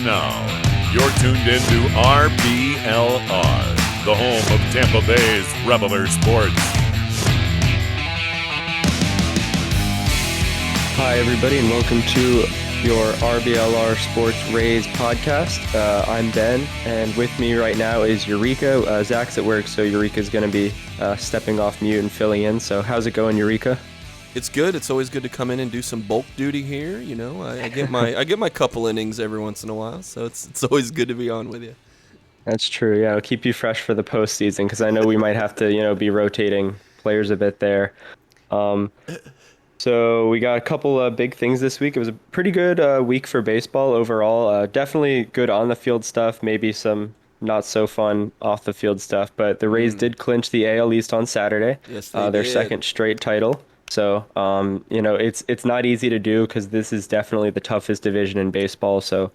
now, you're tuned into RBLR, the home of Tampa Bay's Reveler Sports. Hi, everybody, and welcome to your RBLR Sports Rays podcast. I'm Ben, and with me right now is Yurika. Zach's at work, so Yurika's going to be stepping off mute and filling in. So how's it going, Yurika? It's good. It's always good to come in and do some bulk duty here. You know, I get my couple innings every once in a while, so it's always good to be on with you. That's true. Yeah, it'll keep you fresh for the postseason because I know we might have to, be rotating players a bit there. So we got a couple of big things this week. It was a pretty good week for baseball overall. Definitely good on the field stuff. Maybe some not so fun off the field stuff. But the Rays did clinch the AL East on Saturday. Yes, they their did. second straight title. So, it's not easy to do because this is definitely the toughest division in baseball. So,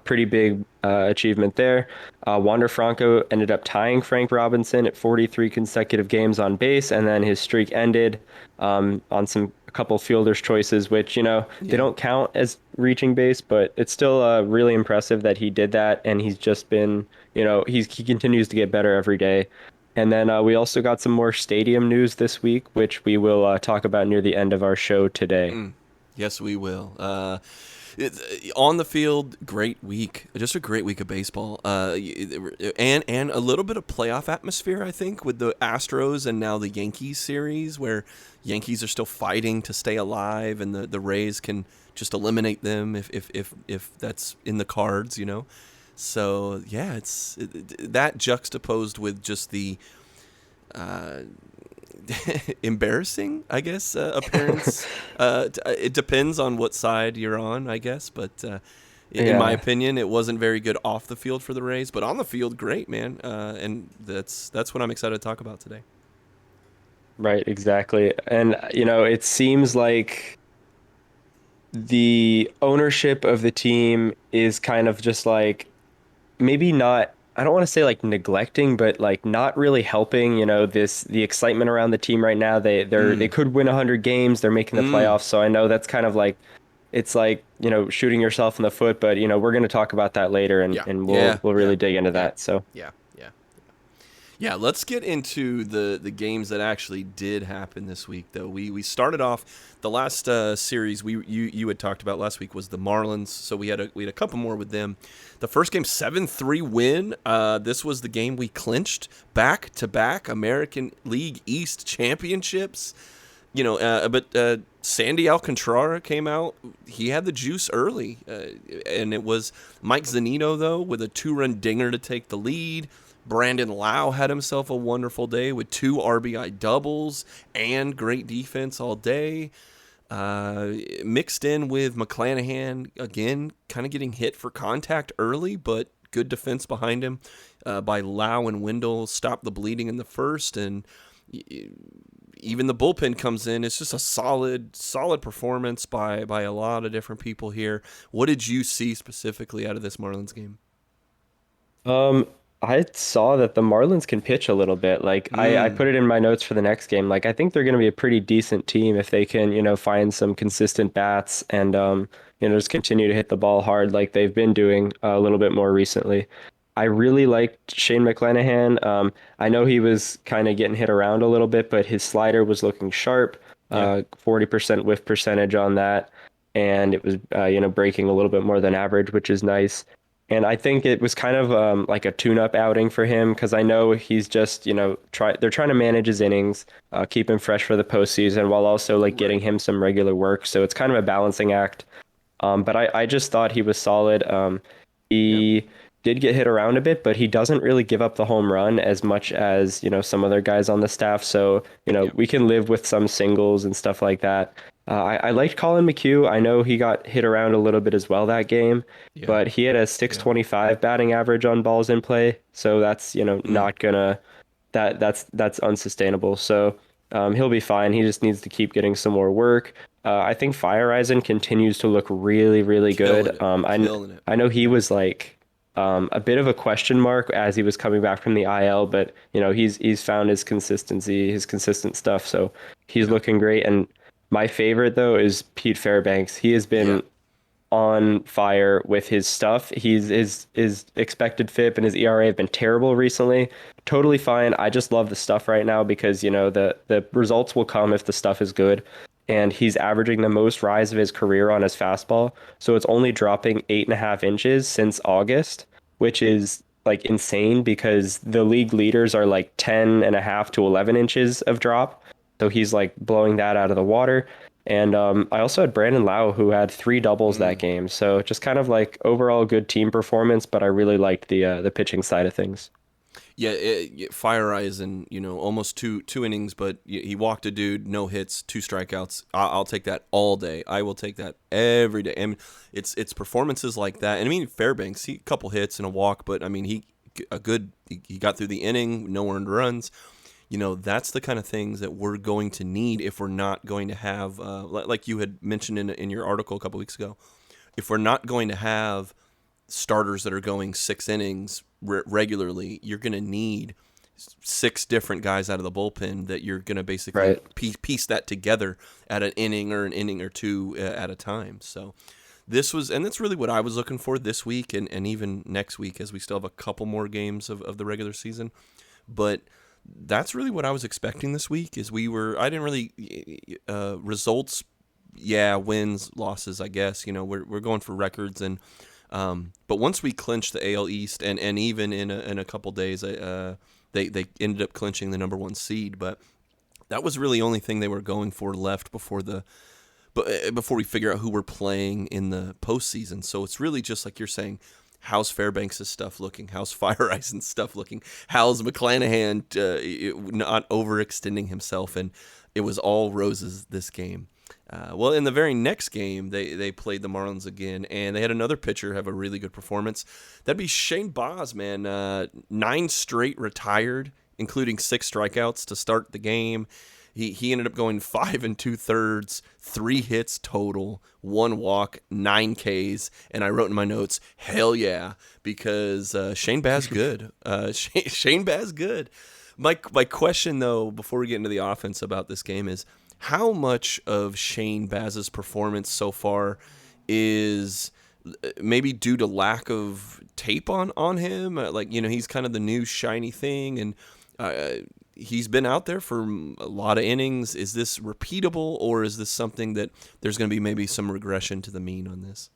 pretty big achievement there. Wander Franco ended up tying Frank Robinson at 43 consecutive games on base, and then his streak ended on a couple fielders' choices, which, they don't count as reaching base, but it's still really impressive that he did that, and he's just been, he continues to get better every day. And then we also got some more stadium news this week, which we will talk about near the end of our show today. Yes, we will. On the field, great week. Just a great week of baseball. And a little bit of playoff atmosphere, I think, with the Astros and now the Yankees series, where Yankees are still fighting to stay alive, and the Rays can just eliminate them if that's in the cards, So, yeah, it's that juxtaposed with just the embarrassing, I guess, appearance. It depends on what side you're on, I guess. But in my opinion, it wasn't very good off the field for the Rays. But on the field, great, man. And that's what I'm excited to talk about today. Right, exactly. And, it seems like the ownership of the team is kind of just like, maybe not, I don't want to say like neglecting, but like not really helping, the excitement around the team right now. They could win 100 games. They're making the playoffs. So I know that's kind of like, it's like, shooting yourself in the foot, but we're going to talk about that later and we'll really dig into that. So Yeah, let's get into the games that actually did happen this week, though. We started off the last series you had talked about last week was the Marlins, so we had a couple more with them. The first game, 7-3 win. This was the game we clinched back-to-back American League East championships. But Sandy Alcantara came out. He had the juice early, and it was Mike Zunino, though, with a 2-run dinger to take the lead. Brandon Lowe had himself a wonderful day with 2 RBI doubles and great defense all day. Mixed in with McClanahan, again, kind of getting hit for contact early, but good defense behind him by Lowe and Wendell. Stopped the bleeding in the first, and even the bullpen comes in. It's just a solid performance by a lot of different people here. What did you see specifically out of this Marlins game? I saw that the Marlins can pitch a little bit. Like I put it in my notes for the next game. Like I think they're going to be a pretty decent team if they can, find some consistent bats and just continue to hit the ball hard like they've been doing a little bit more recently. I really liked Shane McClanahan. I know he was kind of getting hit around a little bit, but his slider was looking sharp. 40% whiff percentage on that, and it was breaking a little bit more than average, which is nice. And I think it was kind of like a tune-up outing for him because I know he's just, they're trying to manage his innings, keep him fresh for the postseason while also getting him some regular work. So it's kind of a balancing act. But I just thought he was solid. He did get hit around a bit, but he doesn't really give up the home run as much as, some other guys on the staff. So, we can live with some singles and stuff like that. I liked Colin Mchugh. I know he got hit around a little bit as well that game, but he had a 625 batting average on balls in play. So that's, not gonna, that's unsustainable. So he'll be fine. He just needs to keep getting some more work. I think Fireisen continues to look really, really good. I know he was like a bit of a question mark as he was coming back from the IL, but he's found his consistency, his consistent stuff. So he's looking great. And my favorite, though, is Pete Fairbanks. He has been on fire with his stuff. His expected FIP and his ERA have been terrible recently. Totally fine. I just love the stuff right now because, the results will come if the stuff is good. And he's averaging the most rise of his career on his fastball. So it's only dropping 8.5 inches since August, which is like insane because the league leaders are like 10.5 to 11 inches of drop. So he's like blowing that out of the water. And I also had Brandon Lowe, who had 3 doubles that game. So just kind of like overall good team performance, but I really liked the pitching side of things. Yeah, Fire Eyes in almost two innings, but he walked a dude, no hits, 2 strikeouts. I'll take that all day. I will take that every day. I mean, it's performances like that. And I mean, Fairbanks, he a couple hits and a walk, but I mean, he got through the inning, no earned runs. That's the kind of things that we're going to need if we're not going to have, like you had mentioned in your article a couple weeks ago, if we're not going to have starters that are going 6 innings regularly, you're going to need 6 different guys out of the bullpen that you're going to basically piece that together at an inning or 2 at a time. So and that's really what I was looking for this week and even next week, as we still have a couple more games of the regular season. But that's really what I was expecting this week. I didn't really results. Yeah, wins, losses, I guess. We're going for records and. But once we clinched the AL East, and even in a couple days, they ended up clinching the number 1 seed. But that was really the only thing they were going for left before we figure out who we're playing in the postseason. So it's really just like you're saying. How's Fairbanks' stuff looking? How's Fire Eyes' stuff looking? How's McClanahan not overextending himself? And it was all roses this game. Well, in the very next game, they played the Marlins again, and they had another pitcher have a really good performance. That'd be Shane Baz, man. 9 straight retired, including 6 strikeouts to start the game. He ended up going 5 2/3, 3 hits total, 1 walk, 9 Ks, and I wrote in my notes, hell yeah, because Shane Baz good. Shane Baz good. My question, though, before we get into the offense about this game is, how much of Shane Baz's performance so far is maybe due to lack of tape on him? He's kind of the new shiny thing, and he's been out there for a lot of innings. Is this repeatable, or is this something that there's going to be maybe some regression to the mean on this?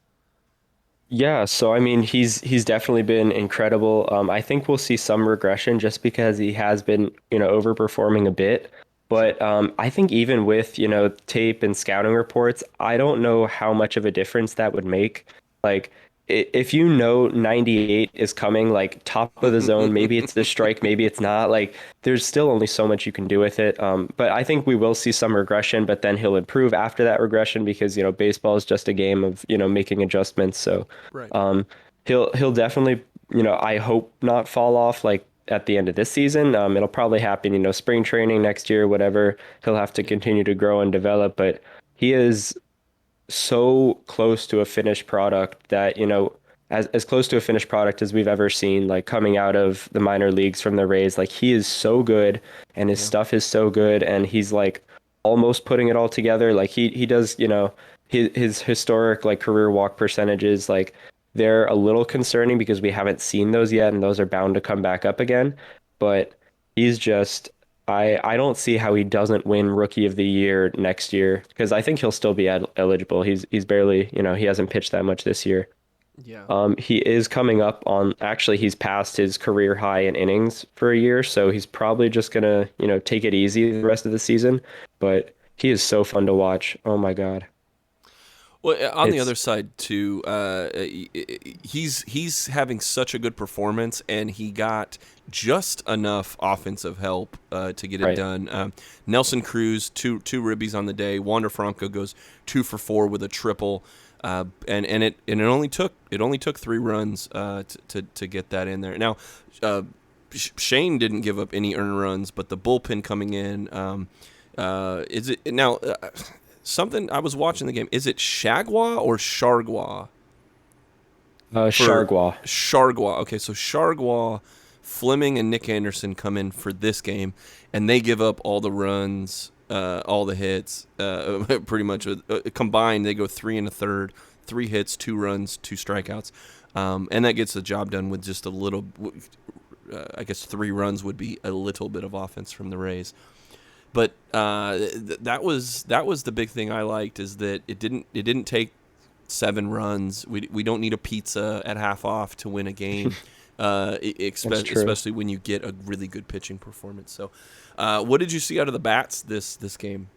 Yeah, so I mean, he's definitely been incredible. I think we'll see some regression just because he has been, overperforming a bit. But I think even with, tape and scouting reports, I don't know how much of a difference that would make. Like, if 98 is coming, like, top of the zone, maybe it's the strike, maybe it's not. Like, there's still only so much you can do with it. But I think we will see some regression, but then he'll improve after that regression because, baseball is just a game of, making adjustments. So he'll definitely, I hope not fall off, like, at the end of this season. It'll probably happen, spring training next year, whatever. He'll have to continue to grow and develop, but he is so close to a finished product that, as close to a finished product as we've ever seen, like coming out of the minor leagues from the Rays. Like, he is so good and his stuff is so good, and he's like almost putting it all together. Like he does, his historic like career walk percentages, like, they're a little concerning because we haven't seen those yet, and those are bound to come back up again. But he's just, I don't see how he doesn't win Rookie of the Year next year, because I think he'll still be eligible. He's barely, he hasn't pitched that much this year. Yeah. He is coming up on, actually, he's passed his career high in innings for a year, so he's probably just gonna, take it easy the rest of the season. But he is so fun to watch. Oh my God. Well, on the other side too, he's having such a good performance, and he got just enough offensive help to get it done. Nelson Cruz, two ribbies on the day. Wander Franco goes 2 for 4 with a triple, and it only took 3 runs to get that in there. Now, Shane didn't give up any earned runs, but the bullpen coming in, is it now? Something, I was watching the game. Is it Shagwa or Shargwa? Shargwa. Shargwa. Okay, so Shargwa, Fleming, and Nick Anderson come in for this game, and they give up all the runs, all the hits. Pretty much combined, they go 3 1/3, 3 hits, 2 runs, 2 strikeouts, and that gets the job done with just a little. I guess 3 runs would be a little bit of offense from the Rays. But that was the big thing I liked, is that it didn't take 7 runs. We don't need a pizza at half off to win a game, especially when you get a really good pitching performance. So, what did you see out of the bats this game?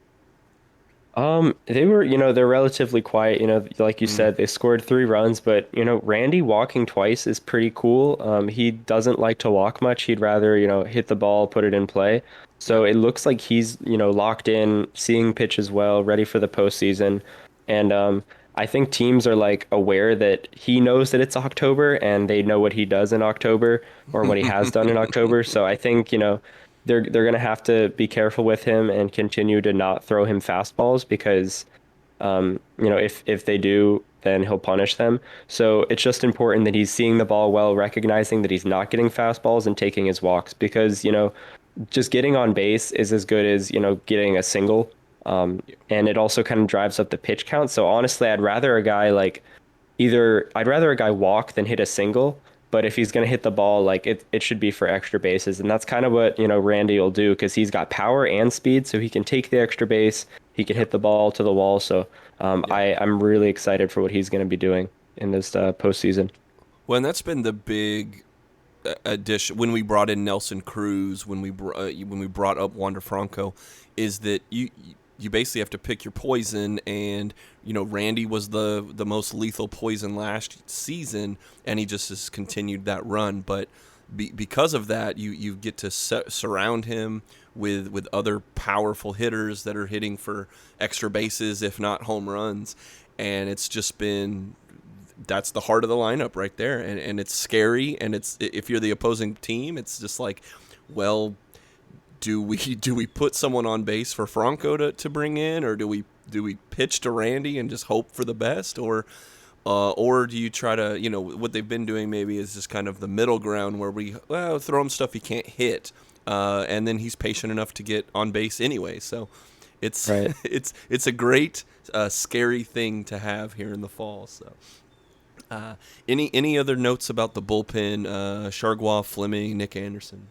They were, they're relatively quiet. Like you said, they scored 3 runs, but Randy walking twice is pretty cool. He doesn't like to walk much. He'd rather, hit the ball, put it in play. So it looks like he's, locked in, seeing pitches well, ready for the postseason. And I think teams are like aware that he knows that it's October, and they know what he does in October, or what he has done in October. So I think, they're going to have to be careful with him and continue to not throw him fastballs, because if they do, then he'll punish them. So it's just important that he's seeing the ball well, recognizing that he's not getting fastballs, and taking his walks, because just getting on base is as good as getting a single, and it also kind of drives up the pitch count. So honestly, I'd rather a guy walk than hit a single. But if he's going to hit the ball, like it should be for extra bases. And that's kind of what, Randy will do, because he's got power and speed, so he can take the extra base. He can hit the ball to the wall. So I'm really excited for what he's going to be doing in this postseason. Well, and that's been the big addition when we brought in Nelson Cruz, when we brought up Wander Franco, is that you basically have to pick your poison, and Randy was the most lethal poison last season, and he just has continued that run. But because of that, you get to surround him with other powerful hitters that are hitting for extra bases, if not home runs, and it's just been, that's the heart of the lineup right there, and it's scary, and it's, if you're the opposing team, it's just like, well, do we put someone on base for Franco to bring in, or do we pitch to Randy and just hope for the best, or do you try to, what they've been doing maybe is just kind of the middle ground, where we throw him stuff he can't hit, and then he's patient enough to get on base anyway. So it's right. it's a great scary thing to have here in the fall. So any other notes about the bullpen? Chargois, Fleming, Nick Anderson.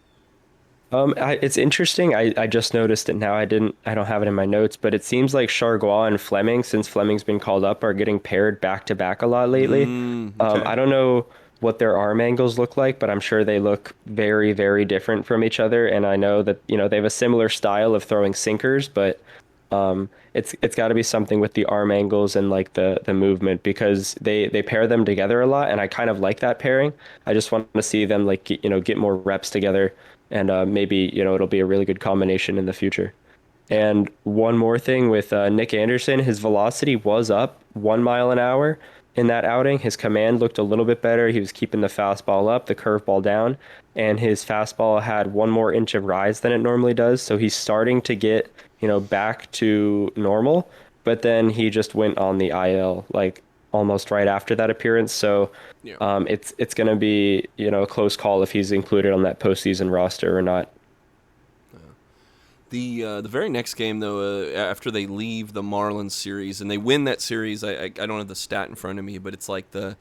It's interesting. I just noticed it now. I don't have it in my notes, but it seems like Chargois and Fleming, since Fleming's been called up, are getting paired back to back a lot lately. Okay. I don't know what their arm angles look like, but I'm sure they look very, very different from each other. And I know that, they have a similar style of throwing sinkers, but it's got to be something with the arm angles and like the movement, because they pair them together a lot, and I kind of like that pairing. I just want to see them get more reps together. And maybe, it'll be a really good combination in the future. And one more thing with Nick Anderson, his velocity was up 1 mile an hour in that outing. His command looked a little bit better. He was keeping the fastball up, the curveball down, and his fastball had 1 more inch of rise than it normally does. So he's starting to get, back to normal. But then he just went on the IL, almost right after that appearance. So it's going to be, a close call if he's included on that postseason roster or not. The very next game, though, after they leave the Marlins series and they win that series, I don't have the stat in front of me, but it's like there's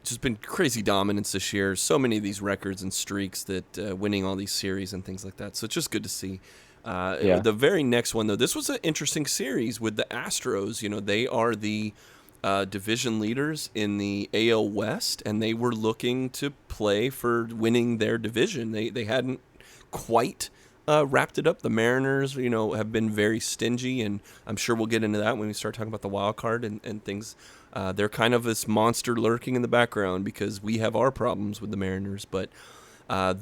just been crazy dominance this year. So many of these records and streaks that winning all these series and things like that. So it's just good to see. The very next one, though, this was an interesting series with the Astros. They are the division leaders in the AL West, and they were looking to play for winning their division. They hadn't quite wrapped it up. The Mariners, have been very stingy, and I'm sure we'll get into that when we start talking about the wild card and things. They're kind of this monster lurking in the background because we have our problems with the Mariners, but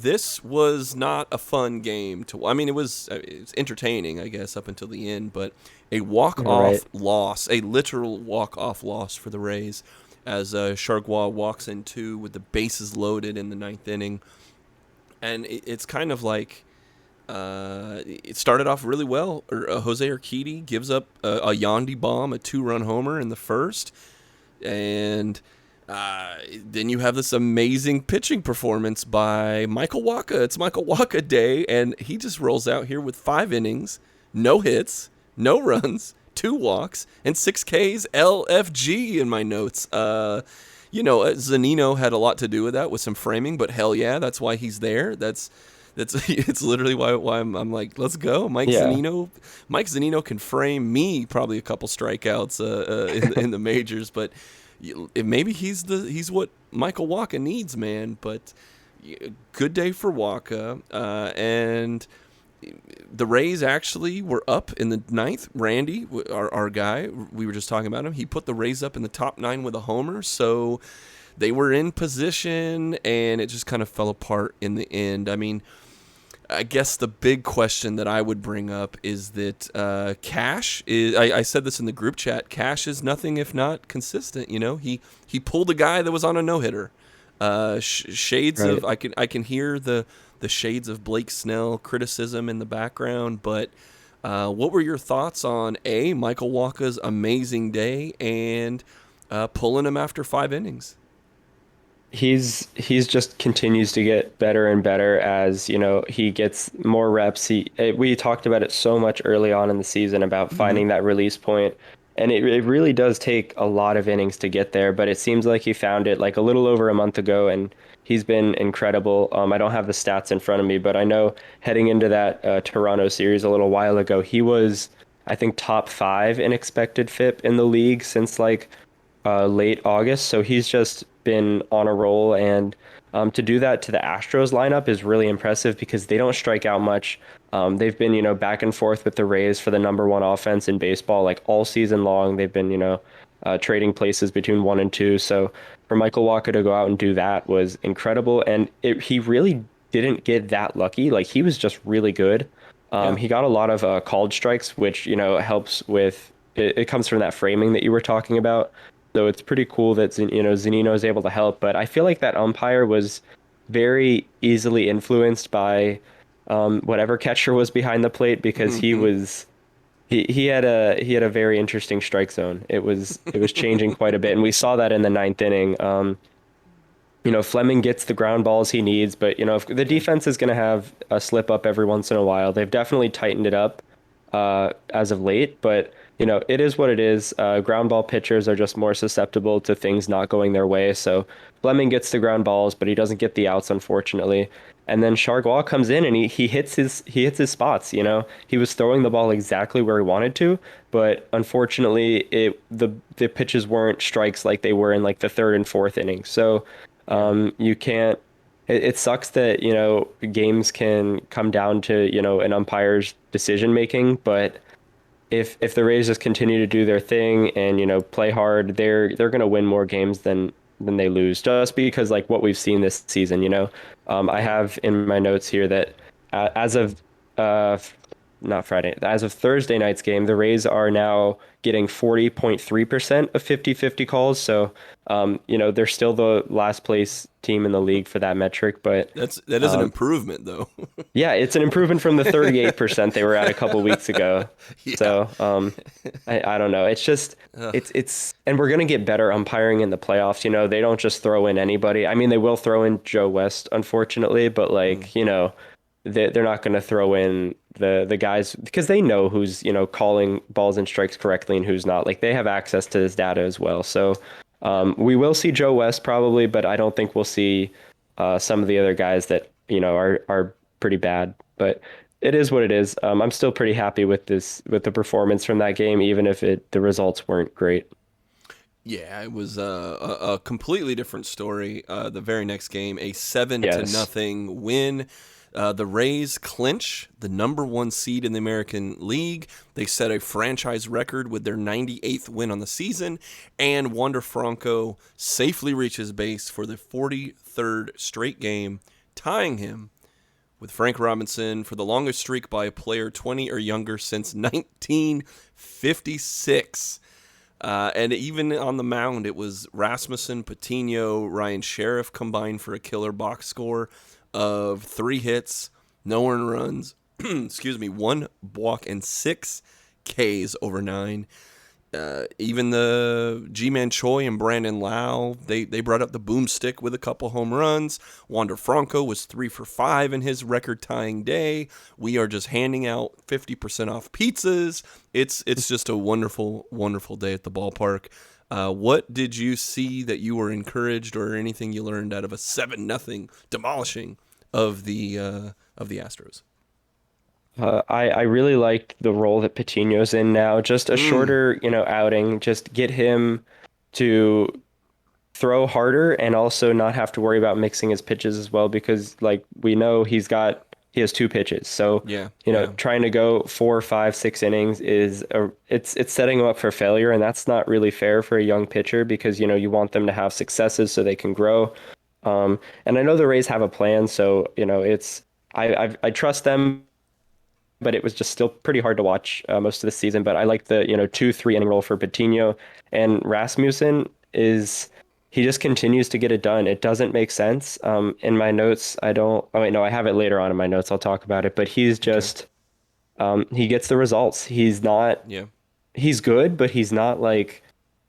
this was not a fun game to. I mean, it was entertaining, I guess, up until the end, but a walk-off loss, a literal walk-off loss for the Rays, as Chargois walks in 2 with the bases loaded in the 9th inning, and it's kind of like it started off really well. Jose Urquidy gives up a Yandy bomb, a 2-run homer in the first, and then you have this amazing pitching performance by Michael Wacha. It's Michael Wacha day, and he just rolls out here with 5 innings, no hits, no runs, 2 walks, and 6 Ks, LFG in my notes. Zunino had a lot to do with that, with some framing, but hell yeah, that's why he's there. That's it's literally why I'm like, let's go. Mike Zunino can frame me probably a couple strikeouts in the majors, but maybe he's what Michael Wacha needs, man. But good day for Wacha, and the Rays actually were up in the 9th. Randy, our guy, we were just talking about him. He put the Rays up in the top 9 with a homer, so they were in position, and it just kind of fell apart in the end. I mean, I guess the big question that I would bring up is that Cash is. I said this in the group chat. Cash is nothing if not consistent. He pulled a guy that was on a no-hitter. Shades right. of I can hear the shades of Blake Snell criticism in the background. But what were your thoughts on Michael Wacha's amazing day and pulling him after 5 innings? He's just continues to get better and better as he gets more reps. We talked about it so much early on in the season about finding that release point, and it really does take a lot of innings to get there. But it seems like he found it like a little over a month ago, and he's been incredible. I don't have the stats in front of me, but I know heading into that Toronto series a little while ago, he was, I think, top 5 in expected FIP in the league since late August. So he's just been on a roll, and to do that to the Astros lineup is really impressive because they don't strike out much. They've been back and forth with the Rays for the number 1 offense in baseball like all season long. They've been trading places between 1 and 2. So for Michael Wacha to go out and do that was incredible, and he really didn't get that lucky. Like, he was just really good. He got a lot of called strikes, which helps with it comes from that framing that you were talking about. So it's pretty cool that Zunino is able to help, but I feel like that umpire was very easily influenced by whatever catcher was behind the plate, because he had a very interesting strike zone. It was changing quite a bit, and we saw that in the 9th inning. Fleming gets the ground balls he needs, but if the defense is going to have a slip up every once in a while. They've definitely tightened it up as of late, but it is what it is. Ground ball pitchers are just more susceptible to things not going their way. So Fleming gets the ground balls, but he doesn't get the outs, unfortunately. And then Chargois comes in and he hits his spots. He was throwing the ball exactly where he wanted to, but unfortunately, the pitches weren't strikes like they were in like the 3rd and 4th inning. So you can't. It sucks that games can come down to an umpire's decision making, but if the Rays just continue to do their thing and play hard, they're going to win more games than they lose, just because like what we've seen this season. I have in my notes here that as of Thursday night's game, the Rays are now getting 40.3% of 50-50 calls. So they're still the last place team in the league for that metric, but that is an improvement though. Yeah, it's an improvement from the 38% they were at a couple weeks ago. Yeah. So I don't know. It's just it's and we're gonna get better umpiring in the playoffs. They don't just throw in anybody. I mean, they will throw in Joe West, unfortunately, but they're not going to throw in the guys because they know who's calling balls and strikes correctly and who's not. Like, they have access to this data as well. So we will see Joe West probably, but I don't think we'll see some of the other guys that are pretty bad. But it is what it is. I'm still pretty happy with the performance from that game, even if the results weren't great. Yeah, it was a completely different story. The very next game, a 7-0 win. The Rays clinch the number 1 seed in the American League. They set a franchise record with their 98th win on the season, and Wander Franco safely reaches base for the 43rd straight game, tying him with Frank Robinson for the longest streak by a player 20 or younger since 1956. And even on the mound, it was Rasmussen, Patino, Ryan Sheriff combined for a killer box score of 3 hits, no earned runs, 1 walk, and 6 Ks over 9. Even the G-Man Choi and Brandon Lowe, they brought up the boomstick with a couple home runs. Wander Franco was 3 for 5 in his record-tying day. We are just handing out 50% off pizzas. It's just a wonderful, wonderful day at the ballpark. What did you see that you were encouraged, or anything you learned out of a 7-0 demolishing of the Astros? I really liked the role that Patino's in now. Just a shorter, outing. Just get him to throw harder and also not have to worry about mixing his pitches as well, because like we know he has 2 pitches. So trying to go 4, 5, 6 innings it's setting him up for failure, and that's not really fair for a young pitcher, because you want them to have successes so they can grow. And I know the Rays have a plan, so I trust them. But it was just still pretty hard to watch most of the season. But I like the 2-3 inning role for Patino, and Rasmussen he just continues to get it done. It doesn't make sense. In my notes, I don't. Oh wait, no, I have it later on in my notes. I'll talk about it. But he's just he gets the results. He's not. Yeah. He's good, but he's not like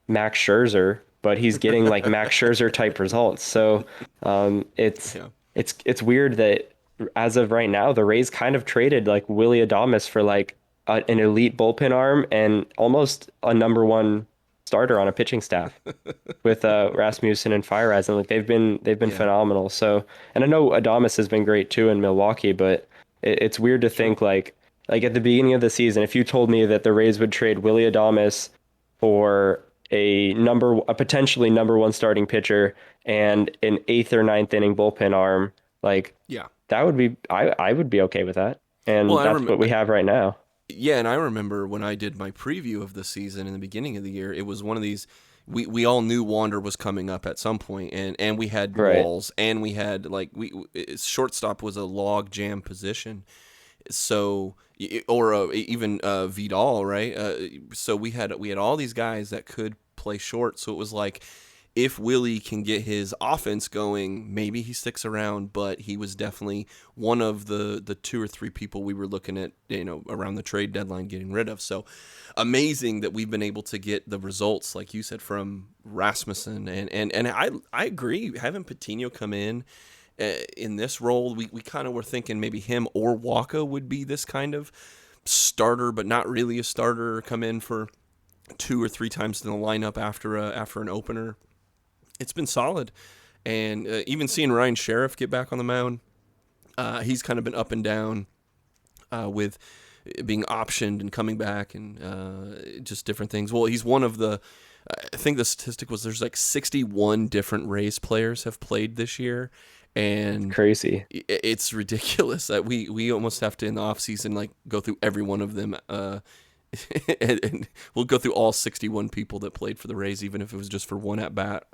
Max Scherzer. But he's getting like Max Scherzer type results. So it's weird that, as of right now, the Rays kind of traded like Willy Adames for like an elite bullpen arm and almost a number 1 starter on a pitching staff with Rasmussen and Fire. And like they've been phenomenal. So, and I know Adames has been great too in Milwaukee, but it's weird to think like at the beginning of the season, if you told me that the Rays would trade Willy Adames for a potentially number 1 starting pitcher and an 8th or 9th inning bullpen arm, like that would be, I would be okay with that. And that's what we have right now. Yeah, and I remember when I did my preview of the season in the beginning of the year, it was one of these, we all knew Wander was coming up at some point, and we had Walls, and we had shortstop was a log jam position. So, or even Vidal, right? So we had all these guys that could play short. So it was like, if Willie can get his offense going, maybe he sticks around. But he was definitely one of the 2 or 3 people we were looking at, around the trade deadline getting rid of. So amazing that we've been able to get the results, like you said, from Rasmussen. And I agree, having Patino come in this role, we kind of were thinking maybe him or Waka would be this kind of starter, but not really a starter, come in for 2 or 3 times in the lineup after an opener. It's been solid. And even seeing Ryan Sheriff get back on the mound, he's kind of been up and down with being optioned and coming back and just different things. Well, he's one of the, I think the statistic was there's like 61 different Rays players have played this year. And crazy. It's ridiculous that we almost have to, in the offseason, like go through every one of them. And we'll go through all 61 people that played for the Rays, even if it was just for 1 at bat.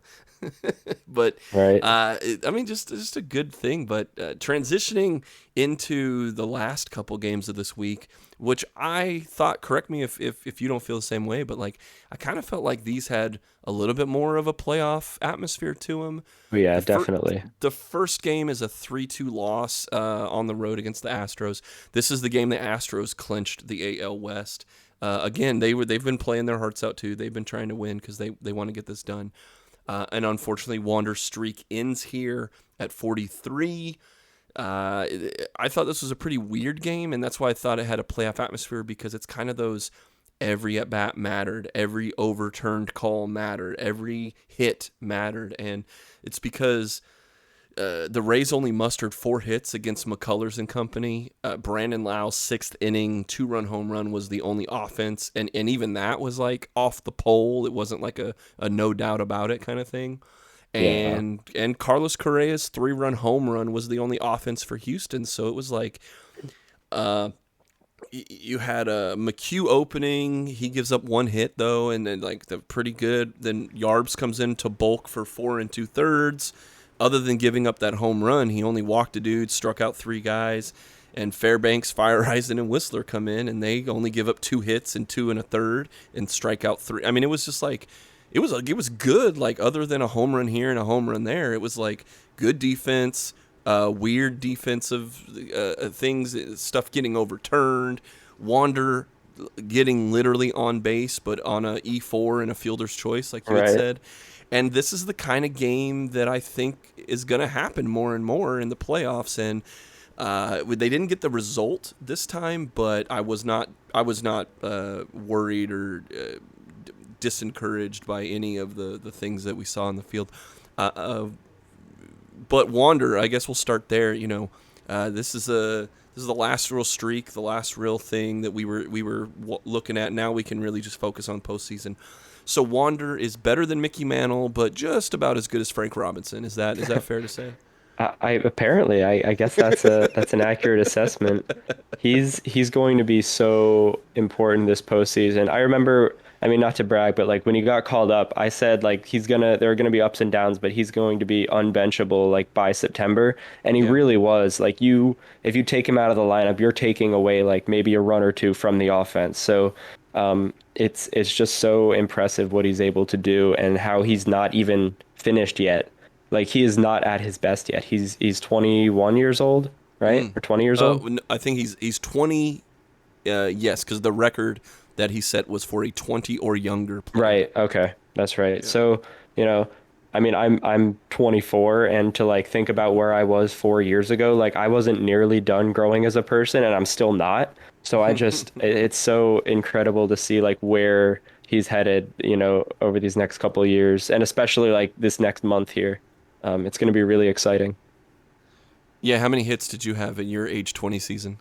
But right. I mean, just a good thing. But transitioning into the last couple games of this week, which I thought, correct me if you don't feel the same way, but like I kind of felt like these had a little bit more of a playoff atmosphere to them. Yeah, definitely. The first game is a 3-2 loss on the road against the Astros. This is the game the Astros clinched the AL West. Again, they've been playing their hearts out too. They've been trying to win because they want to get this done. And unfortunately, Wander's streak ends here at 43. I thought this was a pretty weird game, and that's why I thought it had a playoff atmosphere, because it's kind of those every at-bat mattered, every overturned call mattered, every hit mattered, and it's because the Rays only mustered 4 hits against McCullers and company. Brandon Lowe's 6th inning 2-run home run was the only offense, and even that was like off the pole. It wasn't like a no doubt about it kind of thing. And Carlos Correa's 3-run home run was the only offense for Houston. So it was like you had a Mchugh opening. He gives up 1 hit though, and then like the pretty good. Then Yarbs comes in to bulk for 4 2/3. Other than giving up that home run, he only walked a dude, struck out 3 guys, and Fairbanks, Fireisen, and Whistler come in, and they only give up 2 hits and 2 1/3 and strike out 3. I mean, it was just like it was good. Like other than a home run here and a home run there, it was like good defense, weird defensive things, stuff getting overturned. Wander getting literally on base, but on a E4 and a fielder's choice, like you had Right. said. And this is the kind of game that I think is going to happen more and more in the playoffs. And they didn't get the result this time, but I was not worried or disencouraged by any of the things that we saw in the field. But Wander, I guess we'll start there. This is the last real streak, the last real thing that we were looking at. Now we can really just focus on postseason. So Wander is better than Mickey Mantle, but just about as good as Frank Robinson. Is that fair to say? I guess that's an accurate assessment. He's going to be so important this postseason. I remember, I mean, not to brag, but like when he got called up, I said like there are gonna be ups and downs, but he's going to be unbenchable like by September, and he really was. Like if you take him out of the lineup, you're taking away like maybe a run or two from the offense. So it's just so impressive what he's able to do and how he's not even finished yet. Like he is not at his best yet. He's 21 years old, right? Or 20 years old? I think he's 20. Yes, because the record that he set was for a 20 or younger player. Right. Okay. That's right. Yeah. So, I mean, I'm 24, and to like think about where I was 4 years ago, like I wasn't nearly done growing as a person, and I'm still not. So it's so incredible to see like where he's headed, over these next couple of years, and especially like this next month here. It's going to be really exciting. Yeah. How many hits did you have in your age 20 season?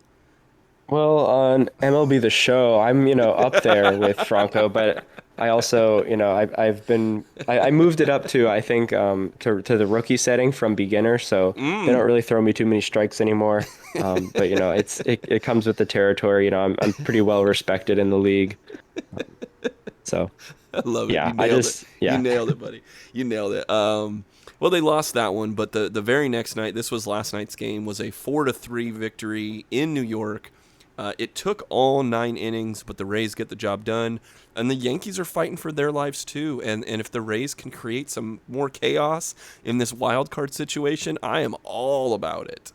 Well, on MLB The Show, I'm, up there with Franco, but I also, I moved it up to, I think, to the rookie setting from beginner, so they don't really throw me too many strikes anymore. But, it comes with the territory. I'm pretty well respected in the league. So, I love it. Yeah, You nailed it, buddy. You nailed it. Well, they lost that one, but the very next night, this was last night's game, was a 4-3 victory in New York. It took all 9 innings, but the Rays get the job done. And the Yankees are fighting for their lives, too. And if the Rays can create some more chaos in this wild card situation, I am all about it.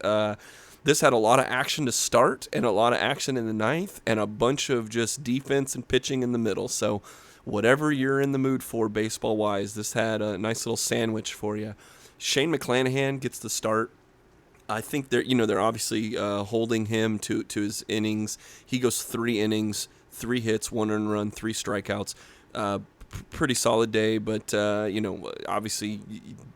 This had a lot of action to start and a lot of action in the ninth and a bunch of just defense and pitching in the middle. So whatever you're in the mood for baseball-wise, this had a nice little sandwich for you. Shane McClanahan gets the start. I think they're obviously holding him to his innings. He goes 3 innings, 3 hits, 1 earned run, 3 strikeouts. Pretty solid day, but obviously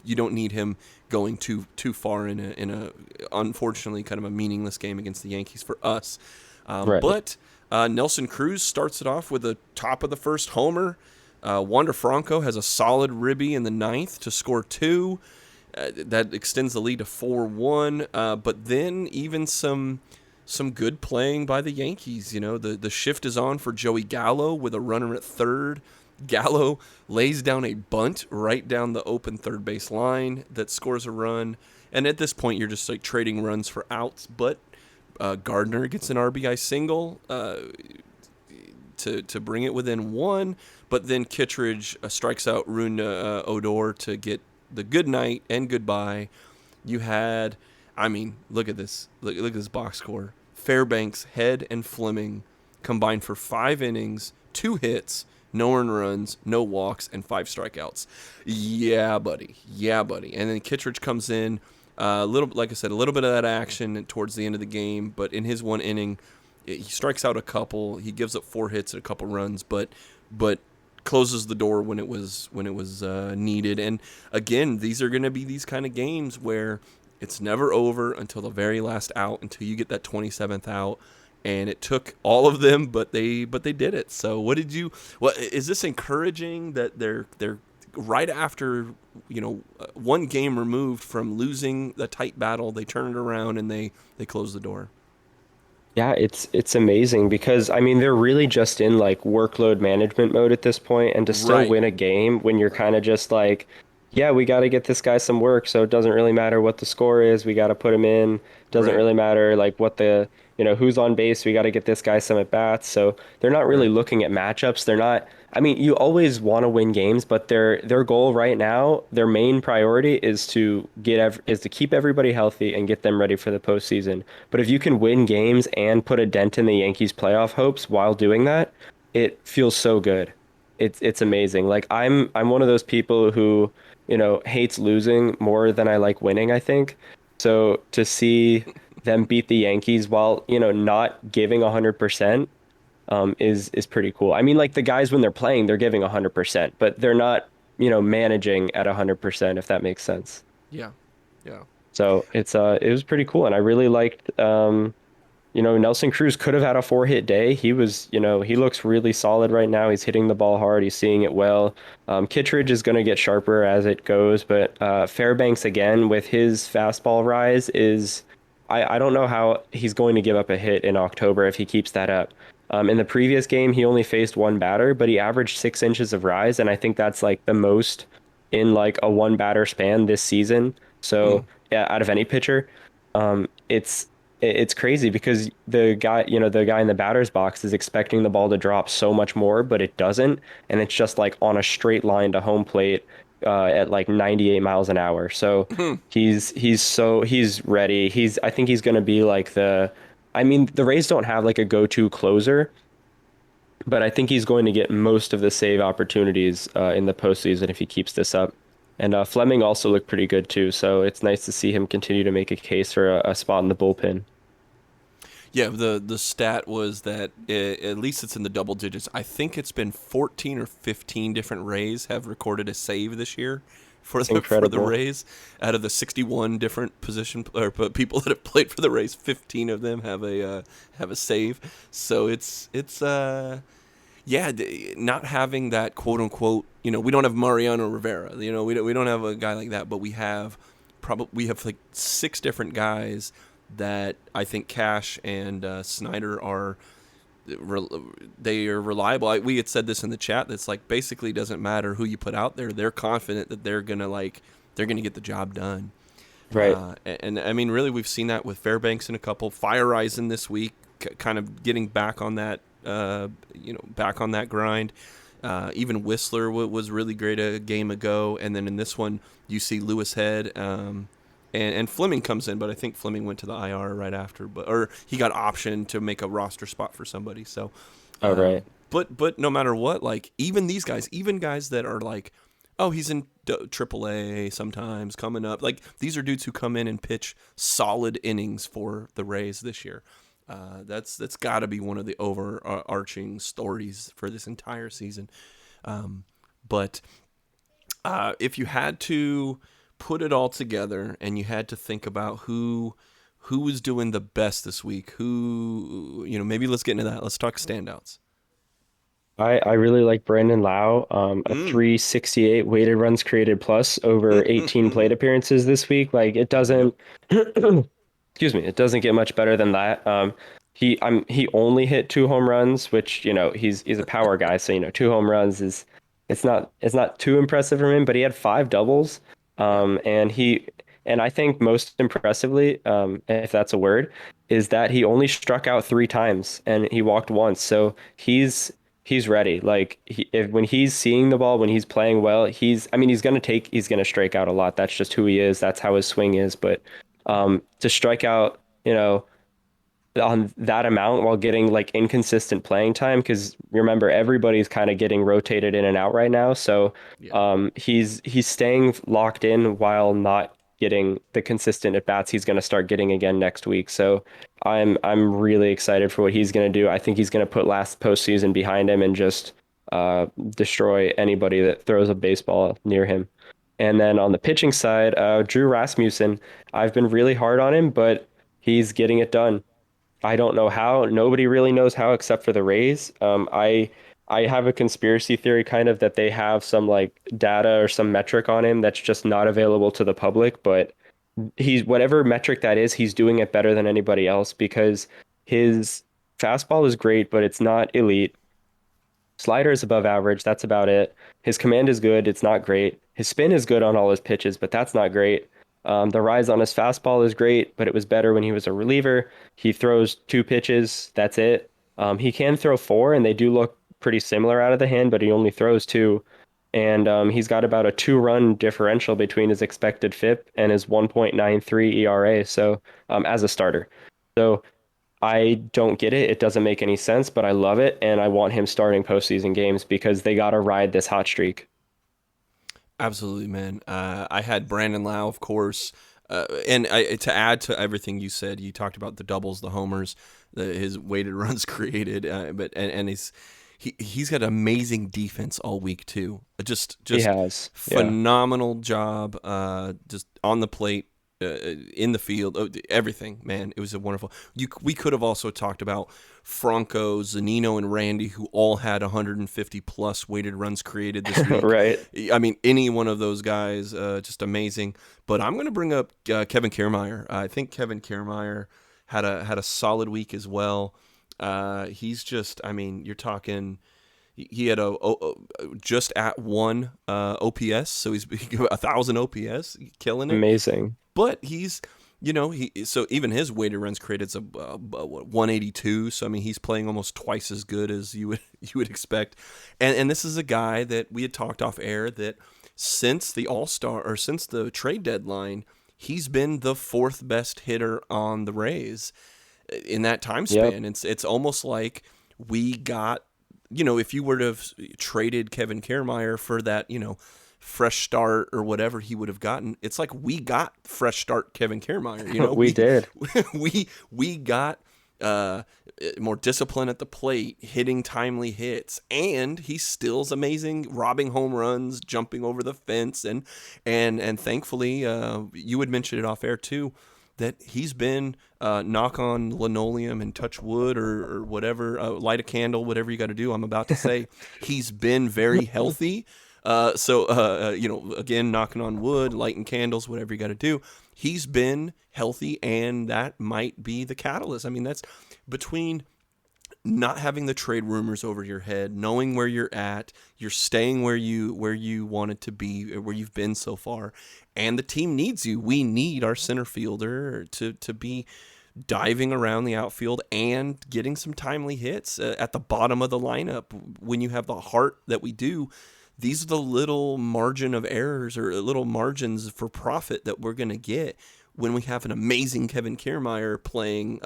you don't need him going too far in a unfortunately kind of a meaningless game against the Yankees for us. Right. But Nelson Cruz starts it off with a top of the first homer. Wander Franco has a solid ribby in the ninth to score 2. That extends the lead to 4-1. But then even some good playing by the Yankees. The shift is on for Joey Gallo with a runner at third. Gallo lays down a bunt right down the open third base line that scores a run. And at this point, you're just like trading runs for outs. But Gardner gets an RBI single to bring it within 1. But then Kittredge strikes out Rune Odor to get the good night and goodbye. You had, look at this. Look at this box score. Fairbanks, Head, and Fleming combined for 5 innings, 2 hits, no earned runs, no walks, and 5 strikeouts. Yeah, buddy. And then Kittredge comes in, like I said, a little bit of that action towards the end of the game. But in his 1 inning, he strikes out a couple. He gives up 4 hits and a couple runs, but closes the door when it was needed. And again, these are going to be these kind of games where it's never over until the very last out, until you get that 27th out. And it took all of them, but they did it. So what is this encouraging that they're right after 1 game removed from losing the tight battle, they turn it around and they close the door? Yeah, it's amazing because they're really just in like workload management mode at this point, and to still win a game when you're kind of just like, yeah, we got to get this guy some work, so it doesn't really matter what the score is, we got to put him in. Doesn't really matter like what the who's on base, we got to get this guy some at bats. So they're not really looking at matchups. They're not. I mean, you always want to win games, but their goal right now, their main priority is to is to keep everybody healthy and get them ready for the postseason. But if you can win games and put a dent in the Yankees' playoff hopes while doing that, it feels so good. It's amazing. Like I'm one of those people who, hates losing more than I like winning, I think. So to see them beat the Yankees while, not giving 100%, is pretty cool. I mean, like the guys when they're playing, they're giving 100%, but they're not, managing at 100%, if that makes sense. Yeah. Yeah. So it was pretty cool, and I really liked Nelson Cruz could have had a 4-hit day. He was, he looks really solid right now. He's hitting the ball hard. He's seeing it well. Kittredge is going to get sharper as it goes, but Fairbanks again with his fastball rise is, I don't know how he's going to give up a hit in October if he keeps that up. In the previous game, he only faced one batter, but he averaged 6 inches of rise, and I think that's like the most in like a one batter span this season. So yeah, out of any pitcher, it's crazy because the guy in the batter's box is expecting the ball to drop so much more, but it doesn't, and it's just like on a straight line to home plate at like 98 miles an hour. So he's ready. I think he's going to be like I mean, the Rays don't have like a go-to closer, but I think he's going to get most of the save opportunities in the postseason if he keeps this up. And Fleming also looked pretty good too, so it's nice to see him continue to make a case for a spot in the bullpen. Yeah, the stat was that at least it's in the double digits. I think it's been 14 or 15 different Rays have recorded a save this year for the Rays. Out of the 61 different people that have played for the Rays, 15 of them have a save. So it's not having that quote unquote, we don't have Mariano Rivera, we don't have a guy like that, but we have like 6 different guys that I think Cash and Snyder are reliable. We had said this in the chat. That's like basically doesn't matter who you put out there. They're confident that they're gonna get the job done. Right. And I mean, really, we've seen that with Fairbanks in a couple. Fire Rising this week, kind of getting back on that, back on that grind. Even Whistler was really great a game ago, and then in this one you see Lewis Head. And Fleming comes in, but I think Fleming went to the IR right after, or he got optioned to make a roster spot for somebody. So, right. But no matter what, like even these guys, even guys that are like, oh, he's in AAA sometimes coming up. Like these are dudes who come in and pitch solid innings for the Rays this year. That's got to be one of the overarching stories for this entire season. But if you had to put it all together and you had to think about who was doing the best this week, maybe let's get into that. Let's talk standouts. I really like Brandon Lowe, a 368 weighted runs created plus over 18 plate appearances this week. Like it doesn't, excuse me, it doesn't get much better than that. He only hit 2 home runs, which he's a power guy, so 2 home runs it's not too impressive from him, but he had 5 doubles. And I think most impressively, if that's a word, is that he only struck out 3 times and he walked once. So he's ready. Like when he's seeing the ball, when he's playing well, he's going to strike out a lot. That's just who he is. That's how his swing is. But to strike out, on that amount while getting like inconsistent playing time, because remember everybody's kind of getting rotated in and out right now, so he's staying locked in while not getting the consistent at bats he's going to start getting again next week. So I'm really excited for what he's going to do. I think he's going to put last postseason behind him and just destroy anybody that throws a baseball near him. And then on the pitching side, Drew Rasmussen, I've been really hard on him, but he's getting it done. I don't know how. Nobody really knows how except for the Rays. I have a conspiracy theory kind of that they have some like data or some metric on him that's just not available to the public, but he's whatever metric that is, he's doing it better than anybody else because his fastball is great, but it's not elite. Slider is above average. That's about it. His command is good. It's not great. His spin is good on all his pitches, but that's not great. The rise on his fastball is great, but it was better when he was a reliever. He throws 2 pitches. That's it. He can throw 4, and they do look pretty similar out of the hand, but he only throws two. And he's got about a 2-run differential between his expected FIP and his 1.93 ERA. So as a starter. So I don't get it. It doesn't make any sense, but I love it. And I want him starting postseason games because they got to ride this hot streak. Absolutely, man. I had Brandon Lowe, of course. To add to everything you said, you talked about the doubles, the homers, his weighted runs created, and he's got amazing defense all week too. Just He has. phenomenal job, just on the plate, in the field, everything, man. It was a wonderful. We could have also talked about Franco, Zanino, and Randy, who all had 150 plus weighted runs created this week. Right. I mean, any one of those guys, just amazing. But I'm going to bring up Kevin Kermeyer. I think Kevin Kermeyer had a solid week as well. He's just, I mean, you're talking. He had a just at 1 OPS, so he's 1,000 OPS, killing it. Amazing. But he's, so even his weighted runs created is a 182. So I mean, he's playing almost twice as good as you would expect. And this is a guy that we had talked off air that since the All-Star or since the trade deadline, he's been the 4th best hitter on the Rays in that time span. Yep. It's almost like we got, if you were to have traded Kevin Kermeyer for that, fresh start or whatever he would have gotten, it's like we got fresh start Kevin Kermeyer. We did. we got more discipline at the plate, hitting timely hits, and he still's amazing, robbing home runs, jumping over the fence, and thankfully, you had mentioned it off air too, that he's been knock on linoleum and touch wood or whatever, light a candle, whatever you got to do. I'm about to say he's been very healthy. Again, knocking on wood, lighting candles, whatever you got to do. He's been healthy, and that might be the catalyst. I mean, that's between not having the trade rumors over your head, knowing where you're at, you're staying where you wanted to be, where you've been so far, and the team needs you. We need our center fielder to be diving around the outfield and getting some timely hits at the bottom of the lineup. When you have the heart that we do, these are the little margin of errors or little margins for profit that we're going to get when we have an amazing Kevin Kermeyer playing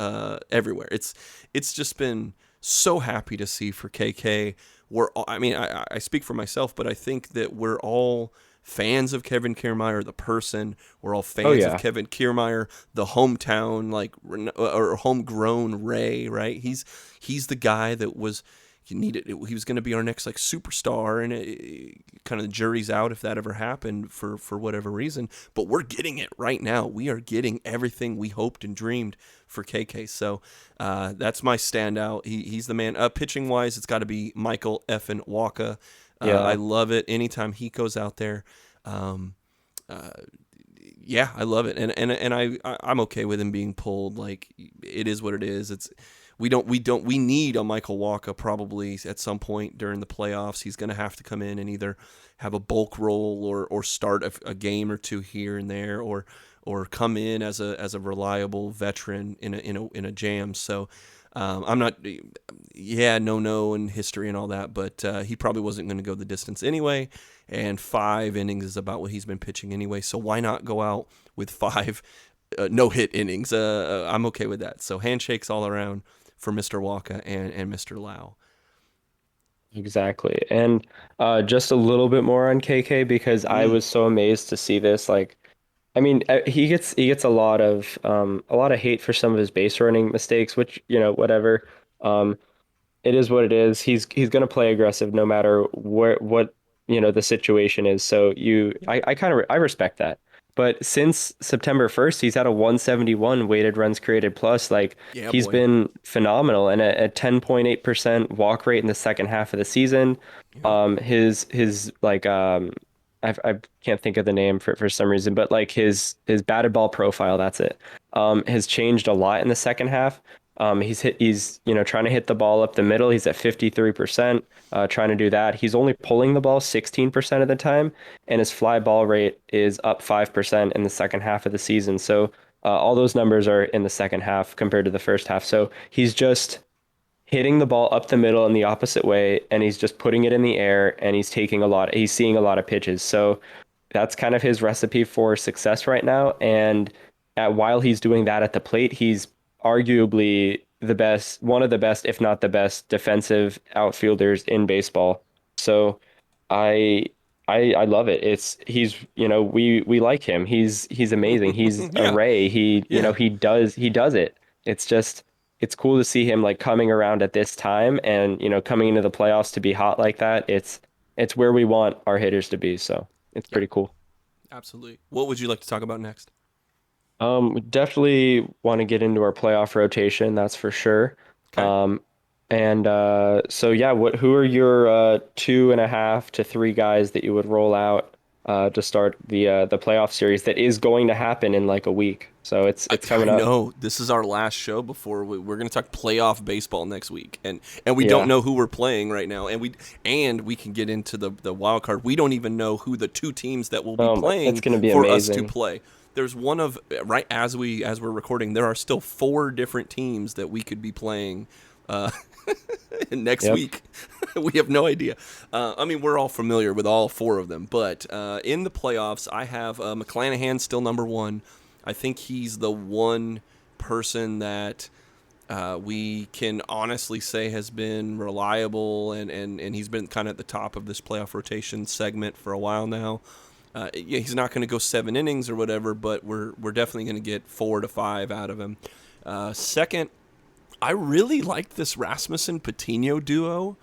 everywhere. It's just been so happy to see for KK. I speak for myself, but I think that we're all fans of Kevin Kermeyer, the person. We're all fans of Kevin Kermeyer, the hometown, or homegrown Ray, right? He's the guy that was he was going to be our next superstar, and kind of the jury's out if that ever happened for whatever reason. But we're getting it right now. We are getting everything we hoped and dreamed for KK. So that's my standout. He's the man. Pitching wise, it's got to be Michael effing Wacha. I love it anytime he goes out there. I love it, and I'm okay with him being pulled. Like, it is what it is. We need a Michael Wacha probably at some point during the playoffs. He's going to have to come in and either have a bulk role or start a game or two here and there, or come in as a reliable veteran in a jam. So I'm not, no and history and all that, but he probably wasn't going to go the distance anyway. And 5 innings is about what he's been pitching anyway. So why not go out with 5 no-hit innings? I'm okay with that. So handshakes all around for Mr. Wacha and Mr. Lowe. Exactly. And just a little bit more on KK because I was so amazed to see this. He gets a lot of hate for some of his base running mistakes, which, whatever. It is what it is. He's going to play aggressive no matter what the situation is. So I respect that. But since September 1st, he's had a 171 weighted runs created plus. He's been phenomenal, and a 10.8% walk rate in the second half of the season. His I can't think of the name for some reason, but his batted ball profile, that's it, has changed a lot in the second half. He's trying to hit the ball up the middle. He's at 53%, trying to do that. He's only pulling the ball 16% of the time, and his fly ball rate is up 5% in the second half of the season. So all those numbers are in the second half compared to the first half. So he's hitting the ball up the middle in the opposite way, and he's just putting it in the air, and he's seeing a lot of pitches. So that's kind of his recipe for success right now. And while he's doing that at the plate, he's arguably one of the best, if not the best, defensive outfielders in baseball. So I I love it. We like him. He's amazing. He's a Yeah, ray. yeah, He does it. It's just it's cool to see him like coming around at this time and coming into the playoffs to be hot like that. It's where we want our hitters to be, so it's yeah, pretty cool. absolutely. What would you like to talk about next? We definitely want to get into our playoff rotation, that's for sure. Okay. Um, and so yeah, who are your 2.5 to 3 guys that you would roll out to start the playoff series that is going to happen in like a week? So it's I coming up. know this is our last show before we're going to talk playoff baseball next week, and we don't Yeah. know who we're playing right now, and we can get into the wild card. We don't even know who the 2 teams that will be It's playing going to be for us to amazing. play. There's one of right as we're recording, there are still 4 different teams that we could be playing uh, next Yep. week. We have no idea. I mean, we're all familiar with all 4 of them, but in the playoffs, I have McClanahan still number 1. I think he's the one person that we can honestly say has been reliable, and he's been kind of at the top of this playoff rotation segment for a while now. Yeah, he's not going to go 7 innings or whatever, but we're definitely going to get 4 to 5 out of him. Second, I really like this Rasmussen Patino duo,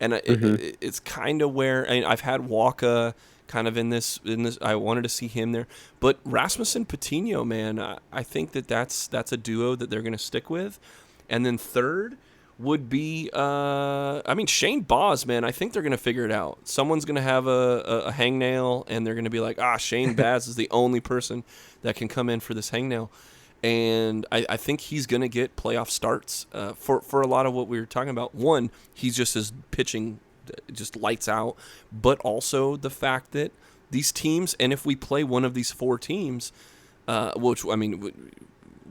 and Hmm. it's kind of where I've had Waka kind of in this. I wanted to see him there, but Rasmussen Patino, man, I think that's a duo that they're going to stick with. And then third would be, I mean, Shane Baz, man. I think they're going to figure it out. Someone's going to have a hangnail, and they're going to be like, Shane Baz is the only person that can come in for this hangnail. And I think he's going to get playoff starts for a lot of what we were talking about. One, he's just his pitching just lights out, but also the fact that these teams, and if we play one of these 4 teams, which, I mean,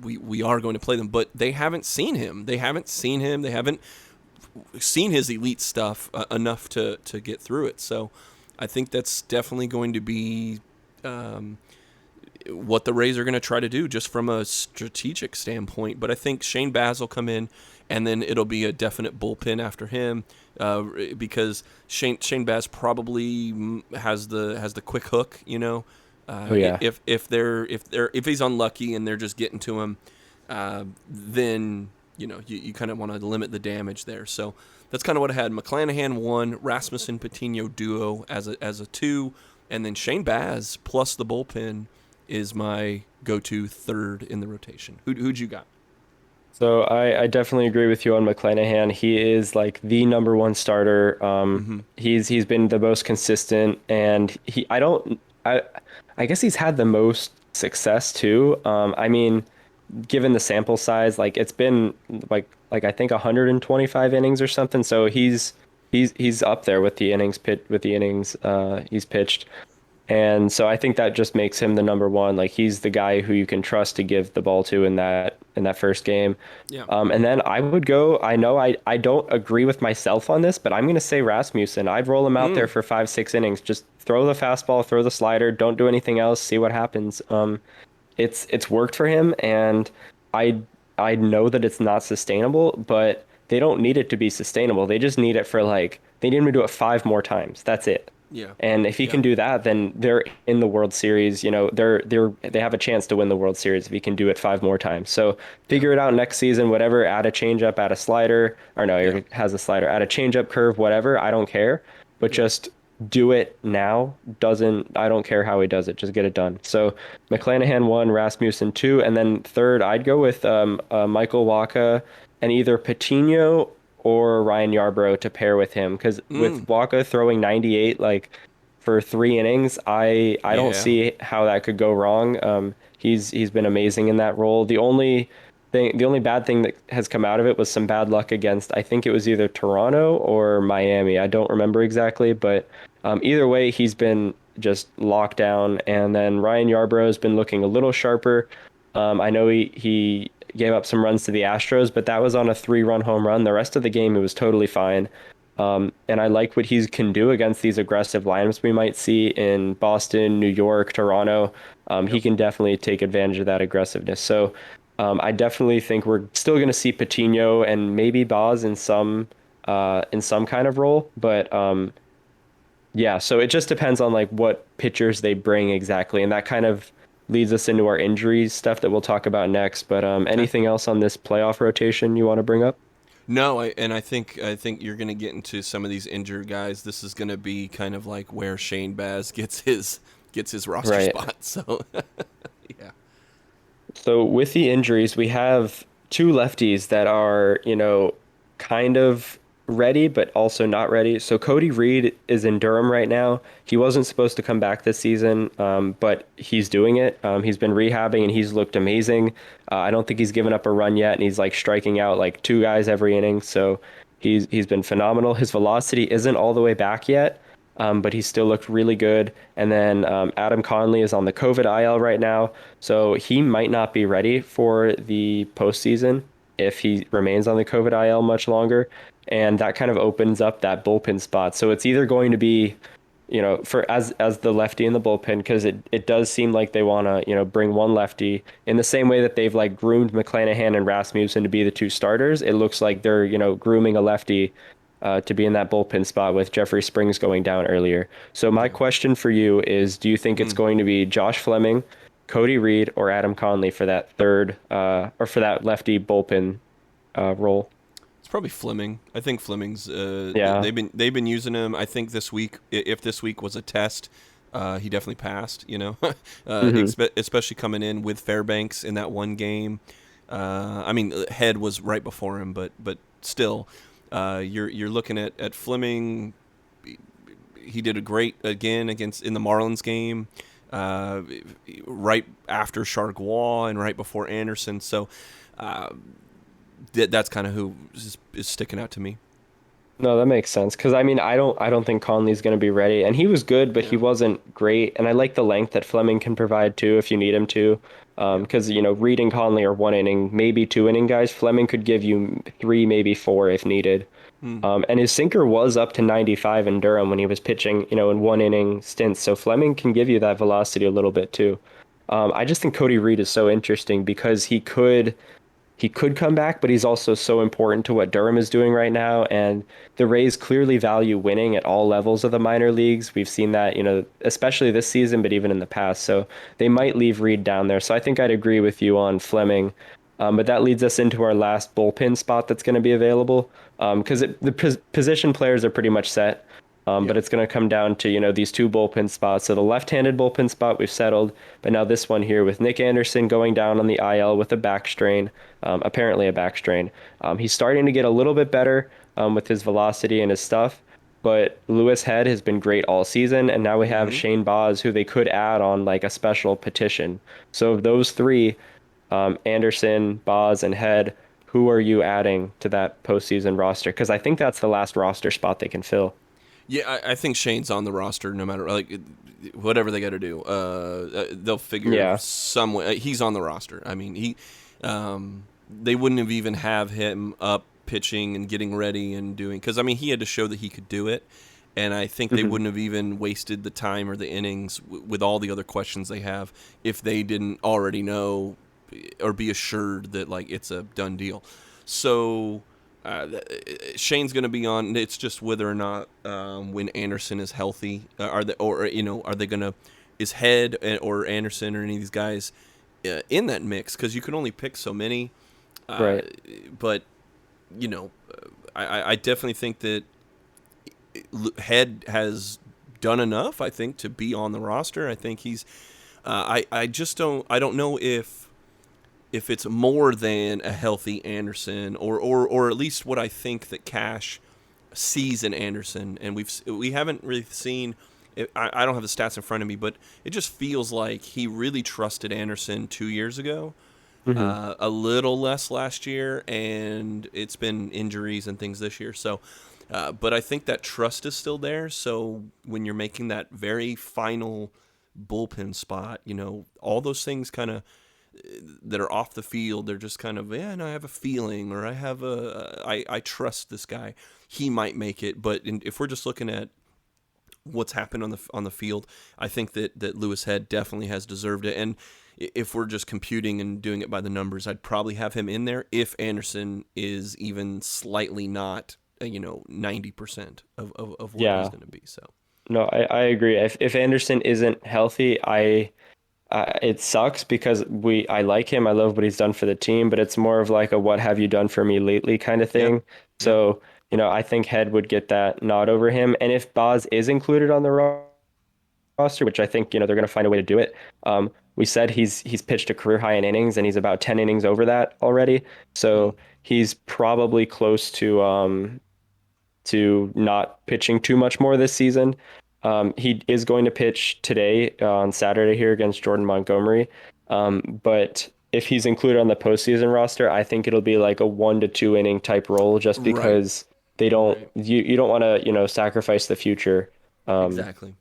we are going to play them, but they haven't seen him. They haven't seen him. They haven't seen his elite stuff enough to get through it. So I think that's definitely going to be what the Rays are going to try to do just from a strategic standpoint. But I think Shane Baz will come in, and then it'll be a definite bullpen after him because Shane Baz probably has the quick hook, you know. Oh yeah. If he's unlucky and they're just getting to him, then you kind of want to limit the damage there. So that's kind of what I had. McClanahan 1, Rasmussen Patino duo as a 2, and then Shane Baz plus the bullpen is my go-to third in the rotation. Who'd you got? So I definitely agree with you on McClanahan. He is like the number 1 starter. Mm-hmm. He's been the most consistent, and I guess he's had the most success too. I mean, given the sample size, like it's been like I think 125 innings or something. So he's up there with the innings he's pitched. And so I think that just makes him the number 1. Like he's the guy who you can trust to give the ball to in that first game. Yeah. And then I would go. I know I don't agree with myself on this, but I'm going to say Rasmussen. I'd roll him out there for 5, 6 innings. Just throw the fastball, throw the slider. Don't do anything else. See what happens. It's worked for him, and I know that it's not sustainable, but they don't need it to be sustainable. They just need it for they need him to do it 5 more times. That's it. Yeah. And if he Yeah. can do that, then they're in the World Series. They have a chance to win the World Series if he can do it 5 more times. So Yeah. figure it out next season. Whatever, add a changeup, add a slider, or no, Yeah. he has a slider, add a changeup, curve, whatever. I don't care, but Yeah. just do it now. I don't care how he does it. Just get it done. So Yeah. McClanahan 1, Rasmussen 2, and then third, I'd go with Michael Waka and either Patino or Ryan Yarbrough to pair with him, because with Waka throwing 98 for 3 innings, I don't Yeah. see how that could go wrong. He's been amazing in that role. The only bad thing that has come out of it was some bad luck against, I think it was either Toronto or Miami. I don't remember exactly, but either way, he's been just locked down. And then Ryan Yarbrough has been looking a little sharper. I know he gave up some runs to the Astros, but that was on a 3-run home run. The rest of the game, it was totally fine. And I like what he can do against these aggressive lineups we might see in Boston, New York, Toronto. He can definitely take advantage of that aggressiveness. So I definitely think we're still going to see Patino and maybe Boz in some kind of role, but yeah. So it just depends on like what pitchers they bring exactly, and that kind of leads us into our injuries stuff that we'll talk about next. But anything else on this playoff rotation you want to bring up? No, I think you're going to get into some of these injured guys. This is going to be kind of like where Shane Baz gets his roster Right. spot. So yeah. So with the injuries, we have two lefties that are, kind of ready, but also not ready. So Cody Reed is in Durham right now. He wasn't supposed to come back this season, but he's doing it. He's been rehabbing and he's looked amazing. I don't think he's given up a run yet, and he's like striking out like two guys every inning. So he's been phenomenal. His velocity isn't all the way back yet, but he still looked really good. And then Adam Conley is on the COVID IL right now, so he might not be ready for the postseason if he remains on the COVID IL much longer. And that kind of opens up that bullpen spot. So it's either going to be, for as the lefty in the bullpen, because it does seem like they want to, bring one lefty in the same way that they've like groomed McClanahan and Rasmussen to be the two starters. It looks like they're, grooming a lefty to be in that bullpen spot with Jeffrey Springs going down earlier. So my question for you is, do you think it's going to be Josh Fleming, Cody Reed, or Adam Conley for that third or for that lefty bullpen role? It's probably Fleming. I think Fleming's. Yeah. They've been using him. I think this week, if this week was a test, he definitely passed. Especially coming in with Fairbanks in that one game. I mean, Head was right before him, but still, you're looking at Fleming. He did a great again in the Marlins game, right after Chargois and right before Anderson. So. That's kind of who is sticking out to me. No, that makes sense. Because I mean, I don't think Conley's going to be ready, and he was good, but he wasn't great. And I like the length that Fleming can provide too, if you need him to. Because Reed and Conley are 1 inning, maybe 2 inning guys. Fleming could give you 3, maybe 4 if needed. And his sinker was up to 95 in Durham when he was pitching, in 1 inning stints. So Fleming can give you that velocity a little bit too. I just think Cody Reed is so interesting because he could come back, but he's also so important to what Durham is doing right now. And the Rays clearly value winning at all levels of the minor leagues. We've seen that, especially this season, but even in the past. So they might leave Reed down there. So I think I'd agree with you on Fleming. But that leads us into our last bullpen spot that's going to be available. Because the position players are pretty much set. But it's going to come down to, these two bullpen spots. So the left-handed bullpen spot we've settled, but now this one here with Nick Anderson going down on the IL with a back strain, apparently a back strain. He's starting to get a little bit better with his velocity and his stuff, but Lewis Head has been great all season, and now we have Shane Baz, who they could add on like a special petition. So of those three, Anderson, Baz, and Head, who are you adding to that postseason roster? Because I think that's the last roster spot they can fill. Yeah, I think Shane's on the roster no matter whatever they got to do. They'll figure some way. He's on the roster. I mean, they wouldn't have even have him up pitching and getting ready and doing because I mean he had to show that he could do it, and I think they wouldn't have even wasted the time or the innings with all the other questions they have if they didn't already know or be assured that like it's a done deal. So. Shane's going to be on. It's just whether or not when Anderson is healthy, are they going to is Head or Anderson or any of these guys in that mix? Because you can only pick so many. Right. But I definitely think that Head has done enough. I think to be on the roster. I think he's. I just don't. I don't know if it's more than a healthy Anderson or at least what I think that Cash sees in Anderson, and we haven't really seen. I don't have the stats in front of me, but it just feels like he really trusted Anderson 2 years ago, a little less last year, and it's been injuries and things this year. So, but I think that trust is still there. So when you're making that very final bullpen spot, all those things kind of that are off the field. They're just kind of, no, I have a feeling, or I trust this guy. He might make it. But if we're just looking at what's happened on the field, I think that Lewis Head definitely has deserved it. And if we're just computing and doing it by the numbers, I'd probably have him in there if Anderson is even slightly not 90% of what he's going to be. So no, I agree. If Anderson isn't healthy, it sucks because I like him. I love what he's done for the team, but it's more of like a what have you done for me lately kind of thing. Yep. So, I think Head would get that nod over him. And if Boz is included on the roster, which I think, they're going to find a way to do it. We said he's pitched a career high in innings, and he's about 10 innings over that already. So he's probably close to not pitching too much more this season. He is going to pitch today on Saturday here against Jordan Montgomery. But if he's included on the postseason roster, I think it'll be like a 1 to 2 inning type role, just because they don't, you don't want to, sacrifice the future. Exactly.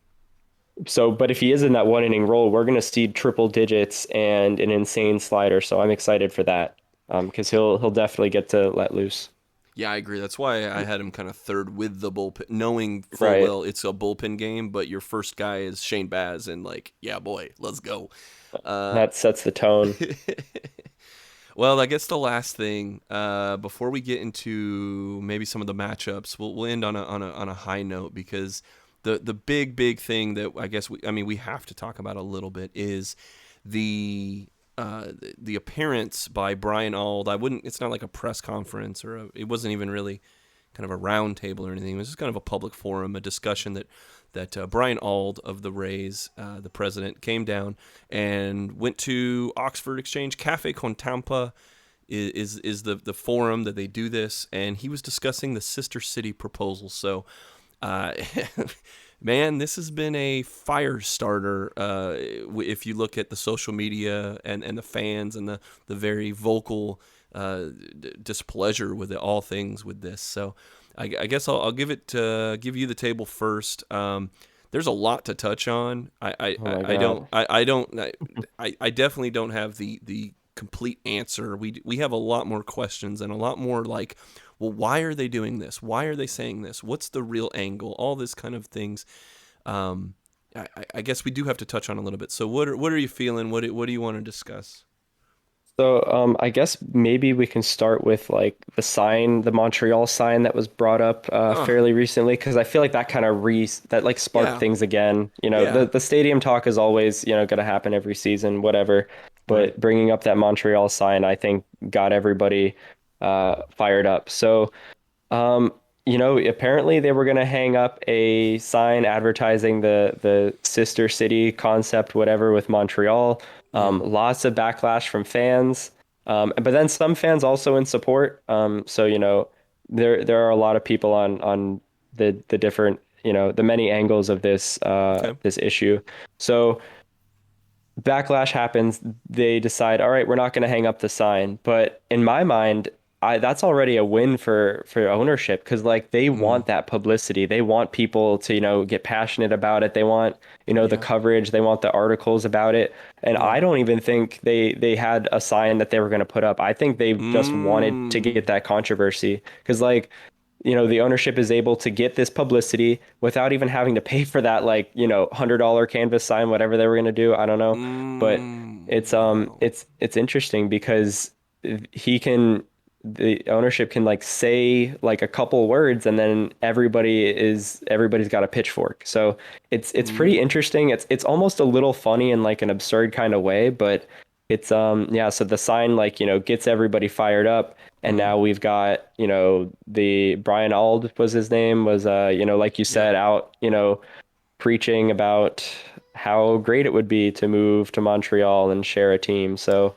So, but if he is in that 1 inning role, we're going to see triple digits and an insane slider. So I'm excited for that because he'll definitely get to let loose. Yeah, I agree. That's why I had him kind of third with the bullpen, knowing full well it's a bullpen game, but your first guy is Shane Baz, and yeah, boy, let's go. That sets the tone. Well, I guess the last thing before we get into maybe some of the matchups, we'll end on a high note, because the big thing that I guess we have to talk about a little bit is the appearance by Brian Auld. It's not like a press conference, or it wasn't even really kind of a round table or anything. It was just kind of a public forum, a discussion that Brian Auld of the Rays, the president, came down and went to Oxford Exchange Cafe con Tampa is the forum that they do this, and he was discussing the Sister City proposal. So man, this has been a fire starter. If you look at the social media and the fans and the very vocal displeasure with all things with this. So I guess I'll give you the table first. There's a lot to touch on. I definitely don't have the complete answer. We have a lot more questions and a lot more like, well, why are they doing this? Why are they saying this? What's the real angle? All this kind of things. I guess we do have to touch on a little bit. So what are you feeling? What do you want to discuss? So I guess maybe we can start with like the Montreal sign that was brought up fairly recently, because I feel like that kind of sparked things again. The stadium talk is always going to happen every season, whatever. But bringing up that Montreal sign, I think, got everybody fired up. So, apparently they were going to hang up a sign advertising the sister city concept, whatever, with Montreal. Lots of backlash from fans, but then some fans also in support. So there are a lot of people on the different the many angles of this this issue. So backlash happens. They decide, all right, we're not going to hang up the sign. But in my mind, that's already a win for ownership, because they want that publicity. They want people to get passionate about it. They want the coverage. They want the articles about it. And I don't even think they had a sign that they were going to put up. I think they just wanted to get that controversy, because the ownership is able to get this publicity without even having to pay for that $100 canvas sign, whatever they were going to do. I don't know, but it's interesting because the ownership can say a couple words, and then everybody's got a pitchfork. So it's pretty interesting. It's almost a little funny in an absurd kind of way, but it's so the sign gets everybody fired up. And now we've got, the Brian Auld was his name, was like you said, out preaching about how great it would be to move to Montreal and share a team. So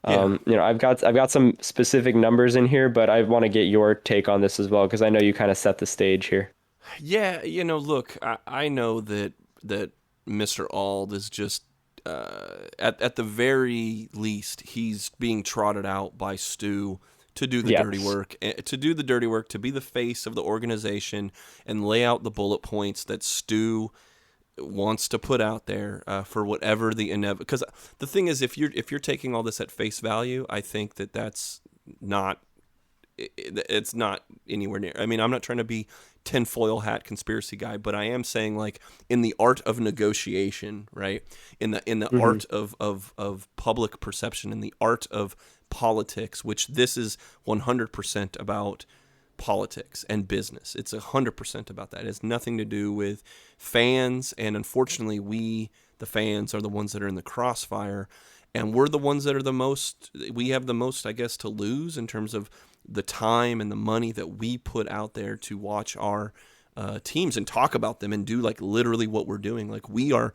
I've got some specific numbers in here, but I want to get your take on this as well, because I know you kind of set the stage here. Yeah, look, I know that Mr. Auld is just at the very least, he's being trotted out by Stu to do the dirty work, to be the face of the organization and lay out the bullet points that Stu wants to put out there for whatever the inevitable. Because the thing is, if you're taking all this at face value, I think that's not. It's not anywhere near. I mean, I'm not trying to be tinfoil hat conspiracy guy, but I am saying, like, in the art of negotiation, right? In the art of public perception, in the art of politics, which this is 100% about politics and business. It's 100% about that. It has nothing to do with fans, and unfortunately, we, the fans, are the ones that are in the crossfire, and we're the ones that are we have the most, I guess, to lose in terms of the time and the money that we put out there to watch our teams and talk about them and do, like, literally what we're doing. Like, we are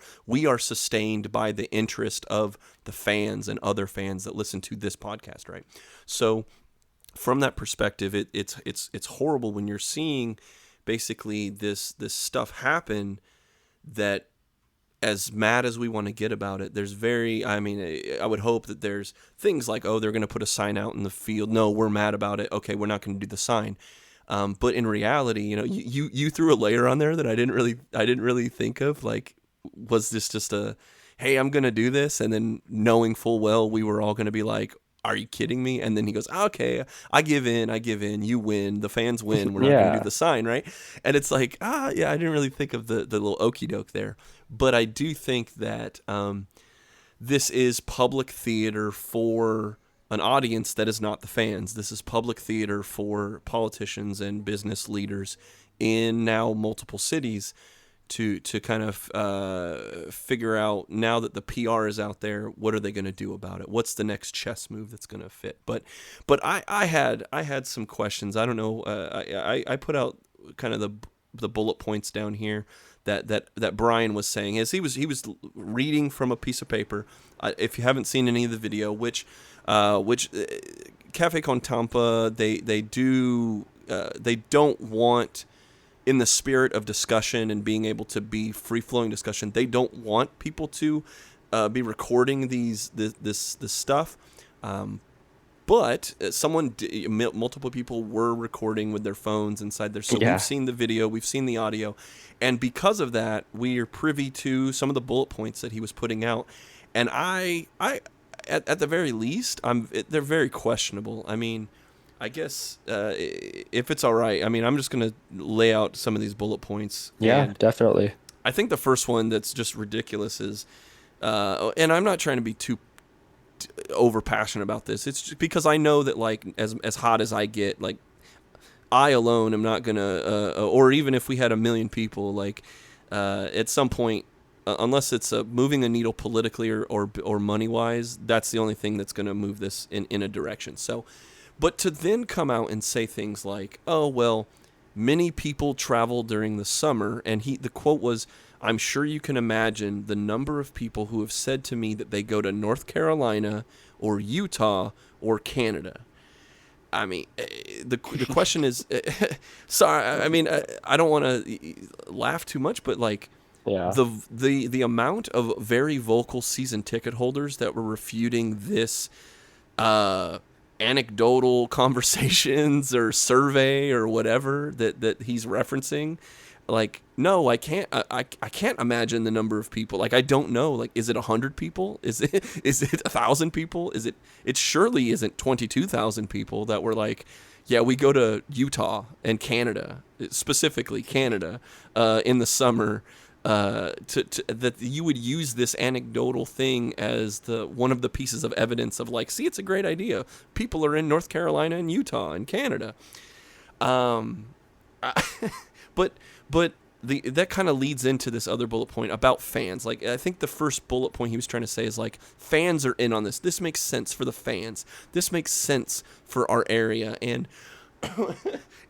sustained by the interest of the fans and other fans that listen to this podcast, right? So from that perspective, it's horrible when you're seeing basically this stuff happen. That, as mad as we want to get about it, I would hope that there's things like, oh, they're going to put a sign out in the field. No, we're mad about it. Okay, we're not going to do the sign. But in reality, you threw a layer on there that I didn't really think of. Like, was this just a, hey, I'm going to do this, and then knowing full well we were all going to be like, are you kidding me? And then he goes, okay, I give in, you win, the fans win, we're not going to do the sign, right? And it's like, I didn't really think of the little okie doke there. But I do think that this is public theater for an audience that is not the fans. This is public theater for politicians and business leaders in now multiple cities to kind of figure out, now that the PR is out there, what are they going to do about it? What's the next chess move that's going to fit? But I had some questions. I don't know. I put out kind of the bullet points down here that Brian was saying, as he was reading from a piece of paper. If you haven't seen any of the video, which Cafe Con Tampa, they don't want, in the spirit of discussion and being able to be free-flowing discussion, they don't want people to be recording this stuff. But multiple people were recording with their phones inside there. So We've seen the video, we've seen the audio. And because of that, we are privy to some of the bullet points that he was putting out. And I at the very least, they're very questionable. I mean, I guess if it's all right, I mean, I'm just going to lay out some of these bullet points. Yeah, definitely. I think the first one that's just ridiculous is, and I'm not trying to be too over passionate about this. It's just because I know that, like, as hot as I get, like, I alone am not going to, or even if we had 1 million people, like, at some point, unless it's moving a needle politically or money-wise, that's the only thing that's going to move this in a direction. So, but to then come out and say things like, oh, well, many people travel during the summer, and the quote was, I'm sure you can imagine the number of people who have said to me that they go to North Carolina or Utah or Canada. I mean, the question is, sorry, I mean, I don't want to laugh too much, but, like, the amount of very vocal season ticket holders that were refuting this anecdotal conversations or survey or whatever that he's referencing, like, no, I can't imagine the number of people. Like, I don't know. Like, is it 100 people? Is it 1,000 people? It surely isn't 22,000 people that were like, yeah, we go to Utah and Canada, specifically Canada, in the summer, that you would use this anecdotal thing as one of the pieces of evidence of, like, see, it's a great idea. People are in North Carolina and Utah and Canada. But that kind of leads into this other bullet point about fans. Like, I think the first bullet point he was trying to say is, like, fans are in on this. This makes sense for the fans. This makes sense for our area. And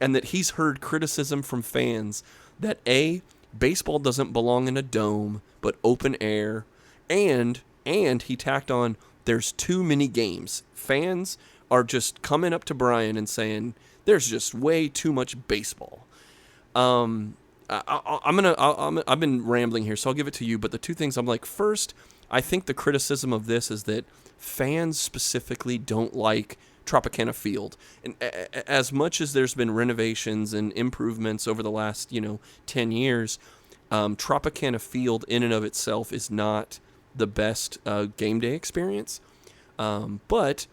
and that he's heard criticism from fans that, A, baseball doesn't belong in a dome, but open air. And he tacked on, there's too many games. Fans are just coming up to Brian and saying, there's just way too much baseball. I've been rambling here, so I'll give it to you. But the two things I'm like, first, I think the criticism of this is that fans specifically don't like Tropicana Field. And as much as there's been renovations and improvements over the last, 10 years, Tropicana Field in and of itself is not the best game day experience, but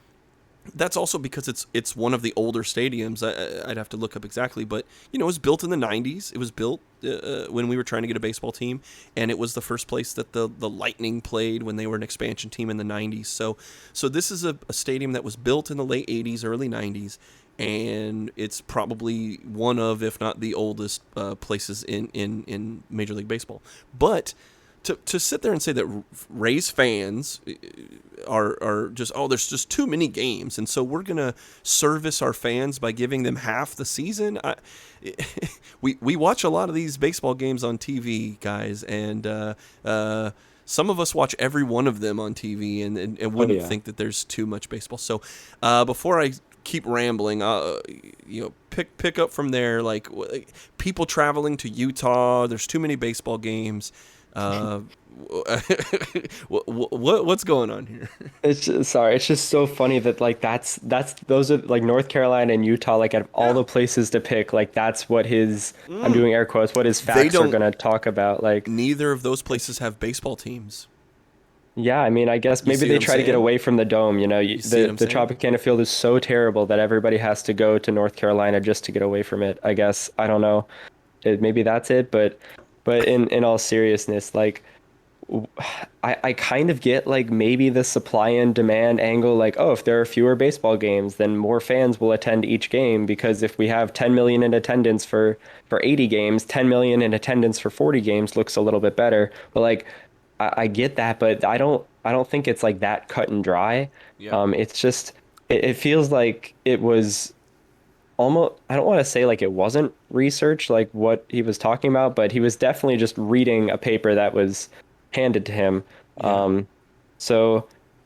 that's also because it's one of the older stadiums. I'd have to look up exactly, but it was built in the 90s. It was built when we were trying to get a baseball team, and it was the first place that the Lightning played when they were an expansion team in the 90s. So this is a stadium that was built in the late 80s, early 90s, and it's probably one of, if not the oldest places in Major League Baseball. But to sit there and say that Rays fans are just, there's just too many games, and so we're gonna service our fans by giving them half the season. We watch a lot of these baseball games on TV, guys, and some of us watch every one of them on TV, and wouldn't think that there's too much baseball. So before I keep rambling, pick up from there. Like people traveling to Utah, there's too many baseball games. What's going on here? It's just so funny that like that's those are like North Carolina and Utah, like out of all the places to pick, like that's what his I'm doing air quotes, what his facts are gonna talk about. Like neither of those places have baseball teams. Yeah, I mean, I guess maybe they try to get away from the dome. The Tropicana Field is so terrible that everybody has to go to North Carolina just to get away from it. I guess I don't know. Maybe that's it, but in all seriousness, like I kind of get like maybe the supply and demand angle, like, oh, if there are fewer baseball games, then more fans will attend each game, because if we have 10 million in attendance for 80 games, 10 million in attendance for 40 games looks a little bit better. But like I get that, but I don't think it's like that cut and dry. Yeah. It's just it feels like it was almost, I don't want to say like it wasn't research, like what he was talking about, but he was definitely just reading a paper that was handed to him. Yeah.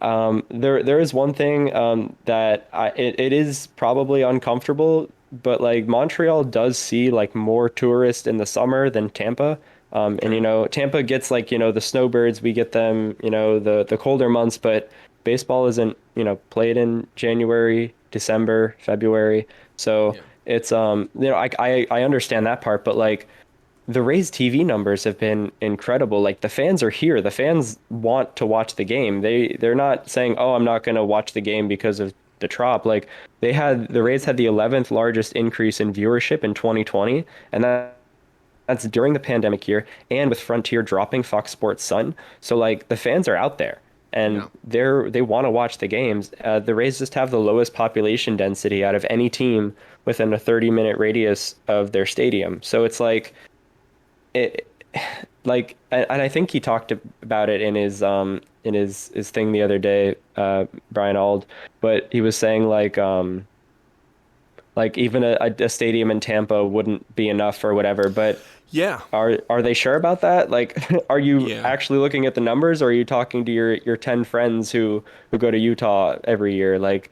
There is one thing that it is probably uncomfortable, but like Montreal does see like more tourists in the summer than Tampa. And Tampa gets like the snowbirds, we get them the colder months, but baseball isn't played in January, December, February. So it's I understand that part, but like the Rays TV numbers have been incredible. Like the fans are here. The fans want to watch the game. They're not saying, "Oh, I'm not going to watch the game because of the Trop." Like the Rays had the 11th largest increase in viewership in 2020, and that's during the pandemic year and with Frontier dropping Fox Sports Sun. So like the fans are out there and they want to watch the games. The Rays just have the lowest population density out of any team within a 30-minute radius of their stadium. So it's like and I think he talked about it in his thing the other day, Brian Ald, but he was saying like even a stadium in Tampa wouldn't be enough or whatever. But yeah, are they sure about that? Like, are you actually looking at the numbers, or are you talking to your 10 friends who go to Utah every year? Like,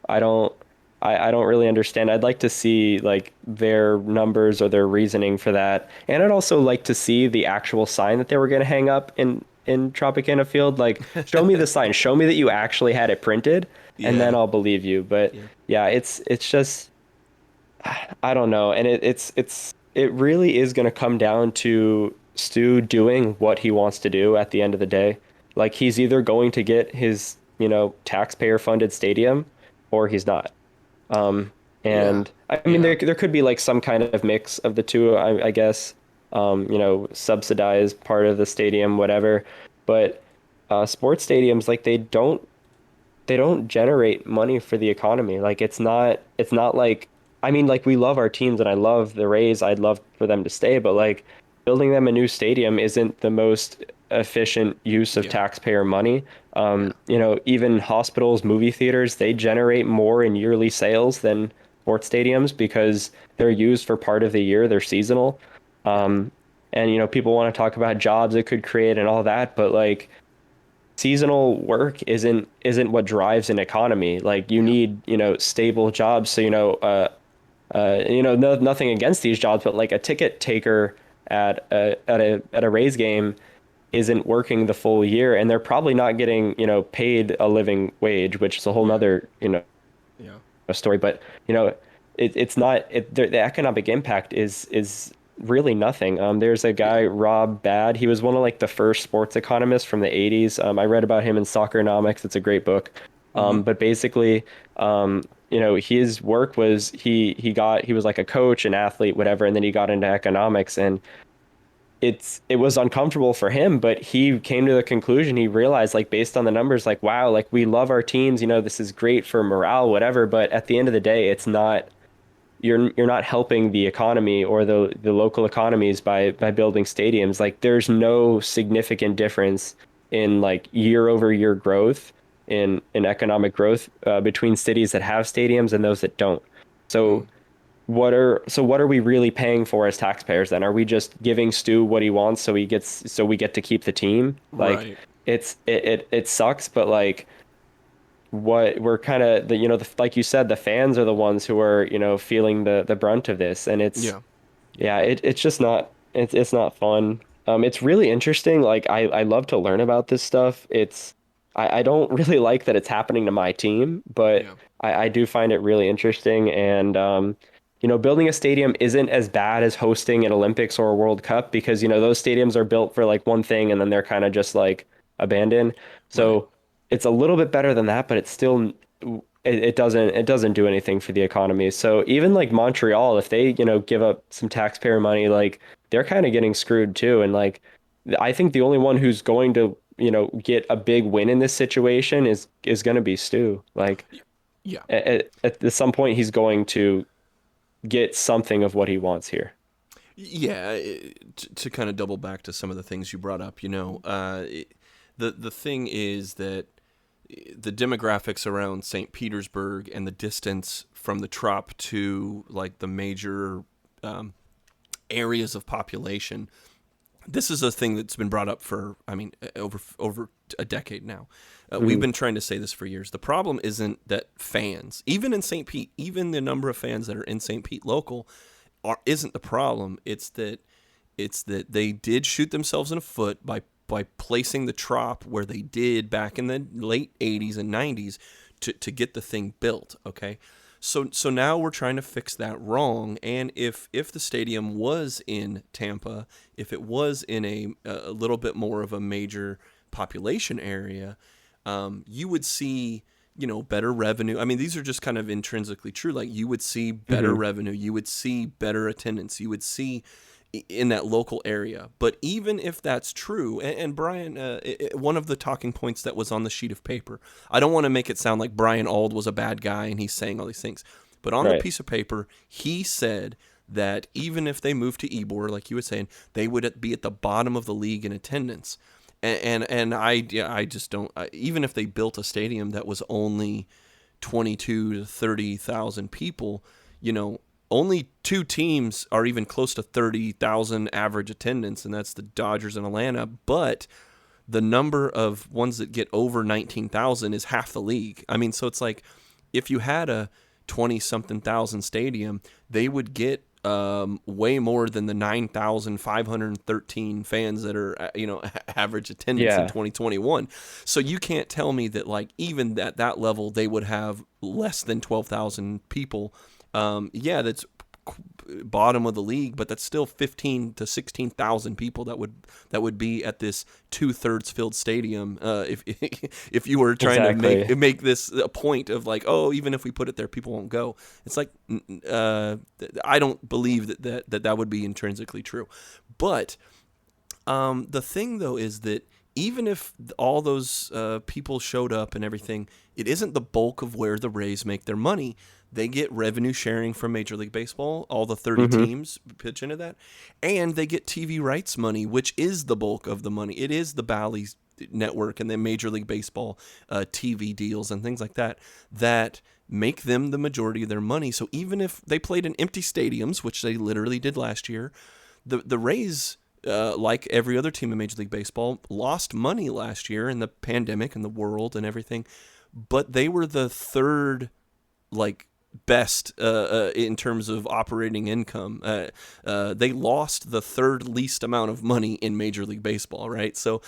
I don't really understand. I'd like to see like their numbers or their reasoning for that. And I'd also like to see the actual sign that they were going to hang up in Tropicana Field. Like, show me the sign, show me that you actually had it printed, and then I'll believe you. But it's just, I don't know. And it really is going to come down to Stu doing what he wants to do at the end of the day. Like, he's either going to get his, taxpayer funded stadium or he's not. I mean, there could be like some kind of mix of the two, I guess, subsidized part of the stadium, whatever. But sports stadiums, like they don't generate money for the economy. Like it's not like, I mean, like we love our teams and I love the Rays. I'd love for them to stay, but like building them a new stadium isn't the most efficient use of taxpayer money. Even hospitals, movie theaters, they generate more in yearly sales than sports stadiums because they're used for part of the year. They're seasonal. And people want to talk about jobs it could create and all that, but like seasonal work isn't what drives an economy. Like you need, stable jobs. So, nothing against these jobs, but like a ticket taker at a Rays game isn't working the full year, and they're probably not getting, paid a living wage, which is a whole nother, story. But, it's not, the economic impact is really nothing. There's a guy, Rob Bad. He was one of like the first sports economists from the 80s. I read about him in Soccernomics. It's a great book. Mm-hmm. But basically, his work was he was like a coach, an athlete, whatever, and then he got into economics, and it was uncomfortable for him, but he came to the conclusion, he realized, like, based on the numbers, like, wow, like, we love our teams, this is great for morale, whatever, but at the end of the day, it's not, you're not helping the economy or the local economies by building stadiums. Like, there's no significant difference in like year over year growth in economic growth between cities that have stadiums and those that don't. So Mm. what are we really paying for as taxpayers then? Are we just giving Stu what he wants so we get to keep the team? Like, Right. it sucks, but like, what we're kind of like you said, the fans are the ones who are, feeling the brunt of this, and Yeah. it's just not, it's not fun. It's really interesting. Like, I love to learn about this stuff. I don't really like that it's happening to my team, but Yeah. I do find it really interesting. And building a stadium isn't as bad as hosting an Olympics or a World Cup, because those stadiums are built for like one thing and then they're kind of just like abandoned. Right. So it's a little bit better than that, but it's still, it doesn't do anything for the economy. So even like Montreal, if they, give up some taxpayer money, like, they're kind of getting screwed too. And like, I think the only one who's going to, get a big win in this situation is going to be Stu. Like, Yeah. at some point, he's going to get something of what he wants here. Yeah, to kind of double back to some of the things you brought up, the thing is that the demographics around St. Petersburg and the distance from the Trop to like the major areas of population. This is a thing that's been brought up for, over a decade now. We've been trying to say this for years. The problem isn't that fans, even in St. Pete, even the number of fans that are in St. Pete local, isn't the problem. It's that they did shoot themselves in the foot by placing the Trop where they did back in the late 80s and 90s to get the thing built. Okay. So now we're trying to fix that wrong, and if the stadium was in Tampa, if it was in a little bit more of a major population area, you would see better revenue. I mean, these are just kind of intrinsically true. Like, you would see better revenue, you would see better attendance, you would see in that local area. But even if that's true, and Brian, one of the talking points that was on the sheet of paper, I don't want to make it sound like Brian Auld was a bad guy and he's saying all these things, but on the piece of paper, he said that even if they moved to Ybor, like you were saying, they would be at the bottom of the league in attendance. And I just don't, even if they built a stadium that was only 22 to 30,000 people, only two teams are even close to 30,000 average attendance, and that's the Dodgers and Atlanta. But the number of ones that get over 19,000 is half the league. I mean, so it's like, if you had a 20-something thousand stadium, they would get way more than the 9,513 fans that are, average attendance in 2021. So you can't tell me that, like, even at that level, they would have less than 12,000 people. That's bottom of the league, but that's still 15 to 16,000 people that would be at this 2/3 filled stadium. If you were trying to make this a point of like, oh, even if we put it there, people won't go. It's like, I don't believe that would be intrinsically true. But the thing though is that even if all those people showed up and everything, it isn't the bulk of where the Rays make their money. They get revenue sharing from Major League Baseball. All the 30 teams pitch into that. And they get TV rights money, which is the bulk of the money. It is the Bally Network and the Major League Baseball TV deals and things like that make them the majority of their money. So even if they played in empty stadiums, which they literally did last year, the Rays, like every other team in Major League Baseball, lost money last year in the pandemic and the world and everything. But they were the third, best in terms of operating income. They lost the third least amount of money in Major League Baseball, right? So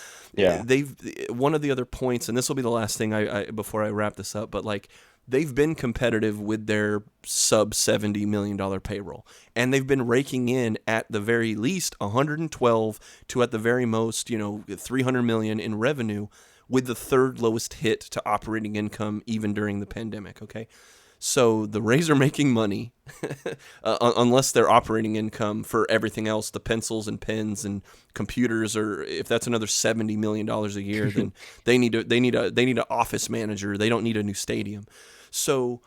one of the other points, and this will be the last thing I before I wrap this up, but like, they've been competitive with their sub $70 million payroll. And they've been raking in at the very least 112 to at the very most, $300 million in revenue, with the third lowest hit to operating income even during the pandemic, okay? So the Rays are making money, unless their operating income for everything else, the pencils and pens and computers, or if that's another $70 million a year, then they need an office manager. They don't need a new stadium. So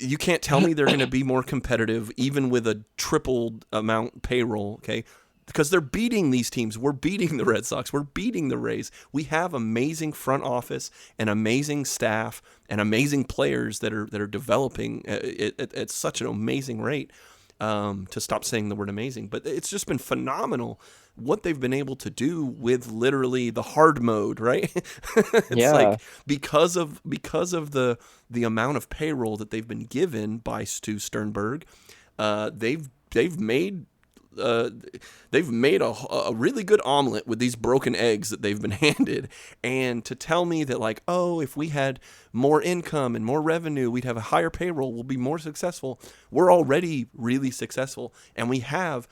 you can't tell me they're going to be more competitive even with a tripled amount payroll, okay? Because they're beating these teams. We're beating the Red Sox. We're beating the Rays. We have amazing front office and amazing staff and amazing players that are developing at such an amazing rate. To stop saying the word amazing, but it's just been phenomenal what they've been able to do with literally the hard mode, right? It's like because of the amount of payroll that they've been given by Stu Sternberg, they've made a really good omelet with these broken eggs that they've been handed. And to tell me that, like, oh, if we had more income and more revenue, we'd have a higher payroll, we'll be more successful. We're already really successful, and we have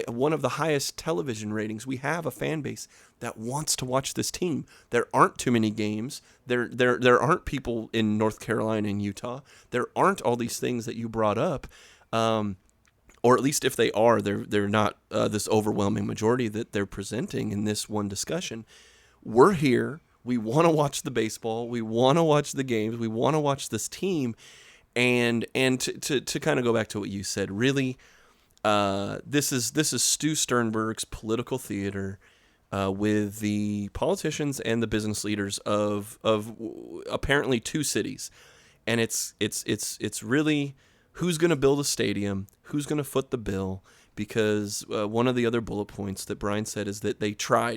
one of the highest television ratings. We have a fan base that wants to watch this team. There aren't too many games. There aren't people in North Carolina and Utah. There aren't all these things that you brought up. Or at least if they are, they're not this overwhelming majority that they're presenting in this one discussion. We're here. We want to watch the baseball. We want to watch the games. We want to watch this team. And to kind of go back to what you said, really, this is Stu Sternberg's political theater with the politicians and the business leaders of apparently two cities, and it's really who's going to build a stadium, who's going to foot the bill, because one of the other bullet points that Brian said is that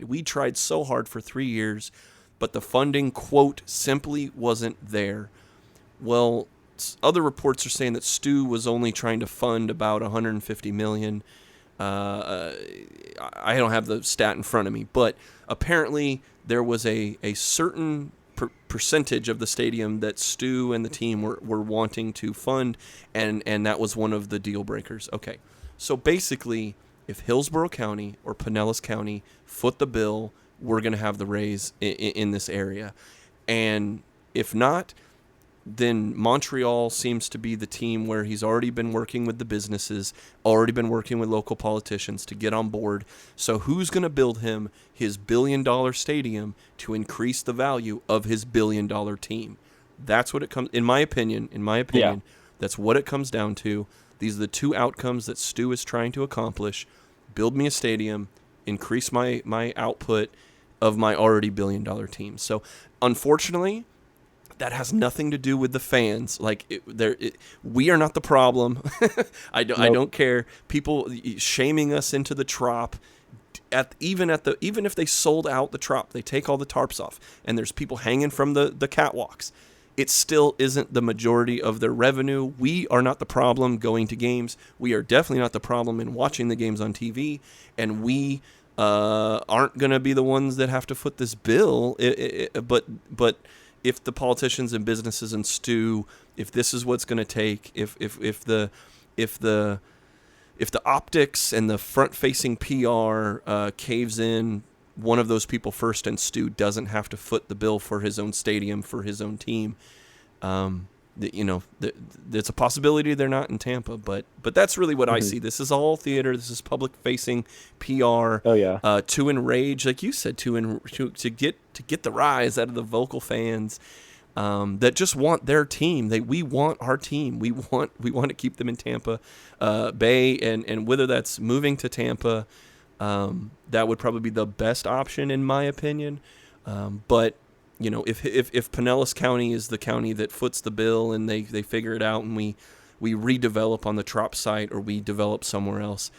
we tried so hard for 3 years, but the funding, quote, simply wasn't there. Well, other reports are saying that Stu was only trying to fund about $150 million. I don't have the stat in front of me, but apparently there was a certain percentage of the stadium that Stu and the team were wanting to fund, and that was one of the deal breakers. Okay, so basically, if Hillsborough County or Pinellas County foot the bill, we're going to have the Rays in this area. And if not, then Montreal seems to be the team where he's already been working with the businesses, already been working with local politicians to get on board. So who's going to build him his $1 billion stadium to increase the value of his $1 billion team? That's what it comes, in my opinion, that's what it comes down to. These are the two outcomes that Stu is trying to accomplish. Build me a stadium, increase my output of my already $1 billion team. So unfortunately, that has nothing to do with the fans. We are not the problem. I don't care. People shaming us into the trop. Even if they sold out the trop, they take all the tarps off, and there's people hanging from the catwalks. It still isn't the majority of their revenue. We are not the problem going to games. We are definitely not the problem in watching the games on TV, and we aren't going to be the ones that have to foot this bill. But if the politicians and businesses and Stu, if this is what's going to take, if the optics and the front-facing PR caves in one of those people first, and Stu doesn't have to foot the bill for his own stadium, for his own team, there's a possibility they're not in Tampa. But that's really what I see. This is all theater. This is public-facing PR. Oh yeah. To enrage, like you said, to get the rise out of the vocal fans that just want their team. We want our team. We want to keep them in Tampa Bay, and whether that's moving to Tampa, that would probably be the best option in my opinion. But if Pinellas County is the county that foots the bill and they figure it out, and we redevelop on the Trop site, or we develop somewhere else,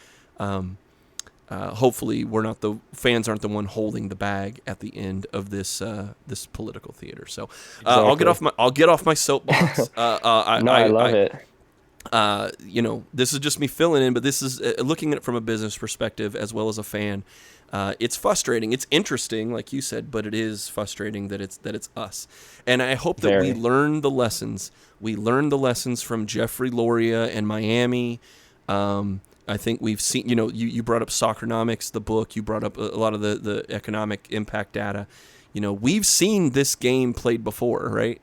hopefully the fans aren't the one holding the bag at the end of this political theater. So Exactly. I'll get off my soapbox. I love it. This is just me filling in, but this is looking at it from a business perspective as well as a fan. It's frustrating. It's interesting, like you said, but it is frustrating that it's us. And I hope that we learn the lessons. We learned the lessons from Jeffrey Loria and Miami. I think we've seen, you brought up Soccernomics, the book. You brought up a lot of the economic impact data. We've seen this game played before, right?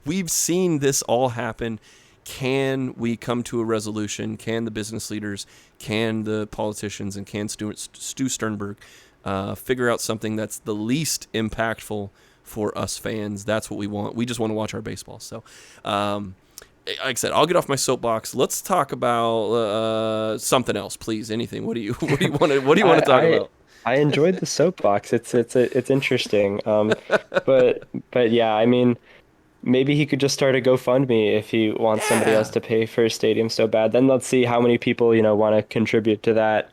We've seen this all happen. Can we come to a resolution? Can the business leaders, can the politicians, and can Stu Sternberg figure out something that's the least impactful for us fans? That's what we want. We just want to watch our baseball. So, like I said, I'll get off my soapbox. Let's talk about something else, please. Anything. What do you want to talk about? I enjoyed the soapbox. It's interesting. But yeah, I mean, maybe he could just start a GoFundMe if he wants somebody else to pay for his stadium so bad. Then let's see how many people, want to contribute to that.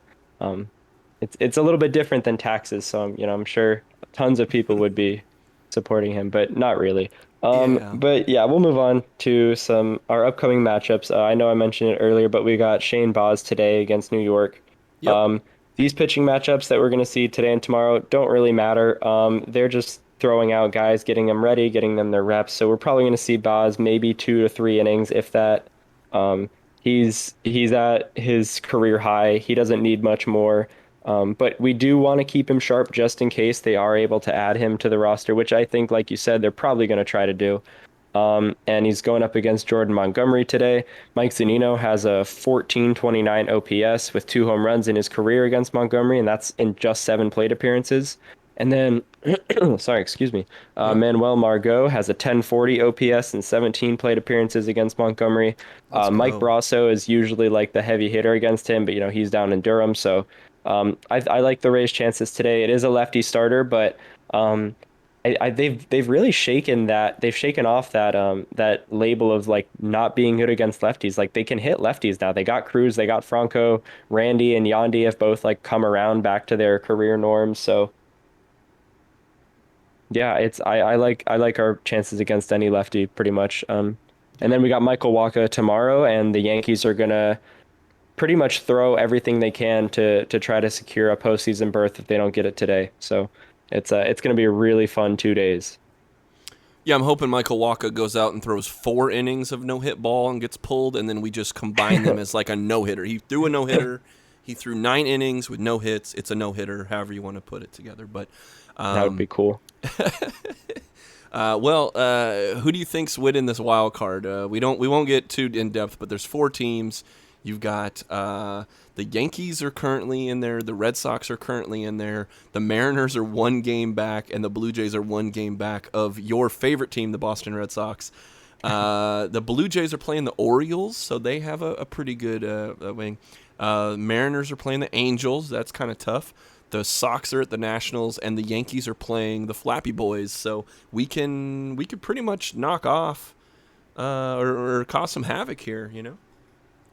It's a little bit different than taxes, so I'm sure tons of people would be supporting him, but not really. But yeah, we'll move on to our upcoming matchups. I know I mentioned it earlier, but we got Shane Baz today against New York. Yep. These pitching matchups that we're going to see today and tomorrow don't really matter. They're just throwing out guys, getting them ready, getting them their reps. So we're probably going to see Baz maybe 2 to 3 innings, if that. He's at his career high. He doesn't need much more. But we do want to keep him sharp just in case they are able to add him to the roster, which I think, like you said, they're probably going to try to do. And he's going up against Jordan Montgomery today. Mike Zunino has a 1429 OPS with 2 home runs in his career against Montgomery, and that's in just 7 plate appearances. And then, Manuel Margot has a 1040 OPS and 17 plate appearances against Montgomery. Mike Brasso is usually like the heavy hitter against him, but he's down in Durham, so I like the Rays' chances today. It is a lefty starter, but they've really shaken that. They've shaken off that label of like not being good against lefties. Like they can hit lefties now. They got Cruz, they got Franco, Randy and Yandy have both like come around back to their career norms. So yeah, I like our chances against any lefty pretty much. And then we got Michael Wacha tomorrow, and the Yankees are gonna pretty much throw everything they can to try to secure a postseason berth if they don't get it today. So it's going to be a really fun 2 days. Yeah, I'm hoping Michael Wacha goes out and throws 4 innings of no-hit ball and gets pulled, and then we just combine them as like a no-hitter. He threw a no-hitter. He threw 9 innings with no hits. It's a no-hitter, however you want to put it together. But that would be cool. Who do you think's winning this wild card? We won't get too in depth, but there's 4 teams. You've got the Yankees are currently in there. The Red Sox are currently in there. The Mariners are 1 game back, and the Blue Jays are 1 game back of your favorite team, the Boston Red Sox. The Blue Jays are playing the Orioles, so they have a pretty good wing. Mariners are playing the Angels. That's kind of tough. The Sox are at the Nationals, and the Yankees are playing the Flappy Boys. So we could pretty much knock off or cause some havoc here,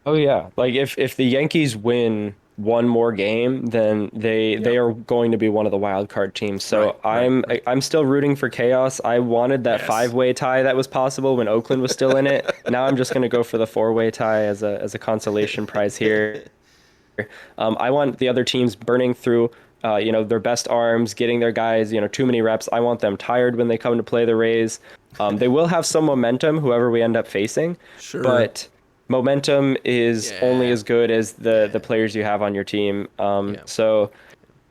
Oh yeah, like if the Yankees win one more game, then they are going to be one of the wild card teams. So I'm still rooting for chaos. I wanted that 5-way tie that was possible when Oakland was still in it. Now I'm just going to go for the 4-way tie as a consolation prize here. I want the other teams burning through their best arms, getting their guys, too many reps. I want them tired when they come to play the Rays. They will have some momentum, whoever we end up facing. Sure. But momentum is only as good as the players you have on your team. So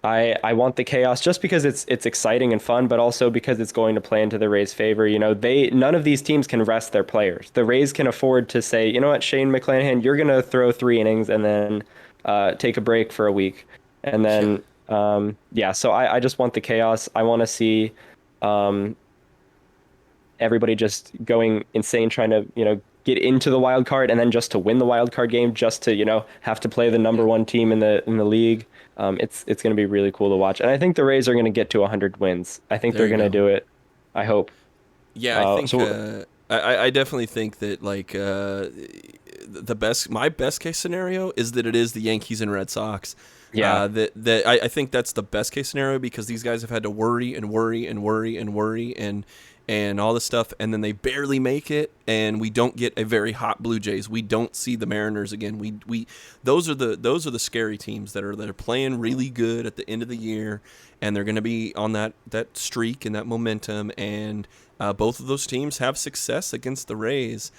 I want the chaos just because it's exciting and fun, but also because it's going to play into the Rays' favor. None of these teams can rest their players. The Rays can afford to say, you know what, Shane McClanahan, you're going to throw 3 innings and then take a break for a week. And then, so I just want the chaos. I want to see everybody just going insane, trying to, get into the wild card and then just to win the wild card game, just to, have to play the number 1 team in the league. It's going to be really cool to watch. And I think the Rays are going to get to 100 wins. I think they're going to do it. I hope. Yeah, I think I definitely think that my best case scenario is that it is the Yankees and Red Sox. Yeah. I think that's the best case scenario because these guys have had to worry and worry and worry and worry, and and all this stuff, and then they barely make it, and we don't get a very hot Blue Jays. We don't see the Mariners again. Those are the scary teams that are playing really good at the end of the year, and they're going to be on that streak and that momentum. And both of those teams have success against the Rays.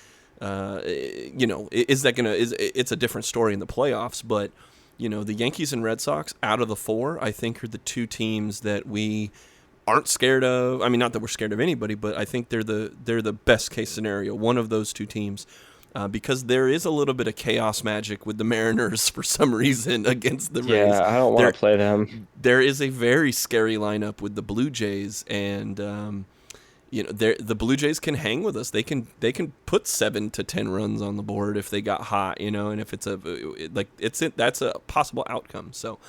It's a different story in the playoffs, but the Yankees and Red Sox out of the four, I think, are the two teams that we aren't scared of. I mean, not that we're scared of anybody, but I think they're the best case scenario, one of those two teams, because there is a little bit of chaos magic with the Mariners for some reason against the Rays. Yeah, I don't want to play them. There is a very scary lineup with the Blue Jays, and the Blue Jays can hang with us. They can put 7 to 10 runs on the board if they got hot, and if that's a possible outcome. So,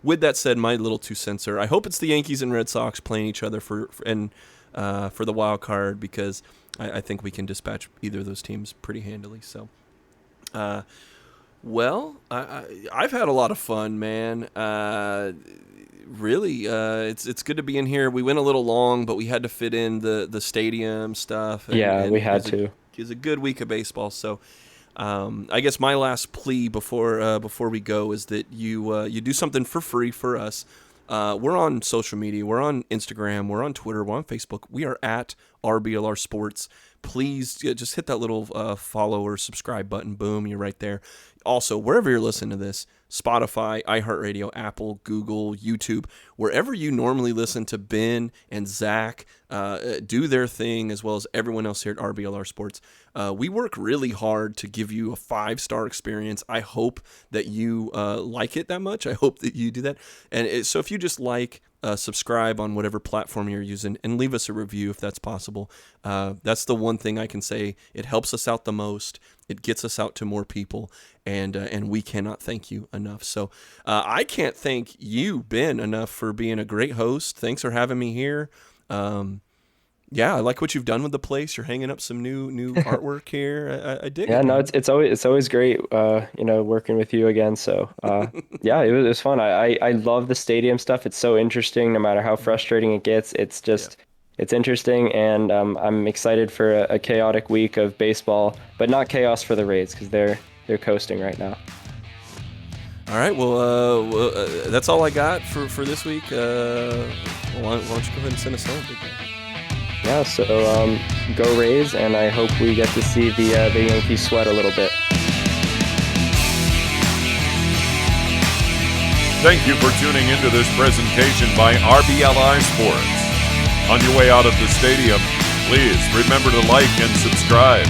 with that said, my little 2 cents are, I hope it's the Yankees and Red Sox playing each other for the wild card, because I think we can dispatch either of those teams pretty handily. So, I've had a lot of fun, man. Really, it's good to be in here. We went a little long, but we had to fit in the stadium stuff. And we had to. It was a good week of baseball. So, I guess my last plea before we go is that you do something for free for us. We're on social media. We're on Instagram. We're on Twitter. We're on Facebook. We are at RBLR Sports. Please just hit that little follow or subscribe button. Boom, you're right there. Also, wherever you're listening to this, Spotify, iHeartRadio, Apple, Google, YouTube, wherever you normally listen to Ben and Zach do their thing, as well as everyone else here at RBLR Sports. We work really hard to give you a 5-star experience. I hope that you like it that much. I hope that you do that. And so if you just subscribe on whatever platform you're using and leave us a review if that's possible. That's the one thing I can say. It helps us out the most. It gets us out to more people, and we cannot thank you enough. So I can't thank you, Ben, enough for being a great host. Thanks for having me here. I like what you've done with the place. You're hanging up some new artwork here. I dig it. Yeah, no, it's always great, working with you again. So, it was fun. I love the stadium stuff. It's so interesting, no matter how frustrating it gets. It's just, it's interesting, and I'm excited for a chaotic week of baseball, but not chaos for the Rays, because they're coasting right now. All right, well, that's all I got for this week. Why don't you go ahead and send us home, big guy? Yeah, so go Rays, and I hope we get to see the Yankees sweat a little bit. Thank you for tuning into this presentation by RBLR Sports. On your way out of the stadium, please remember to like and subscribe.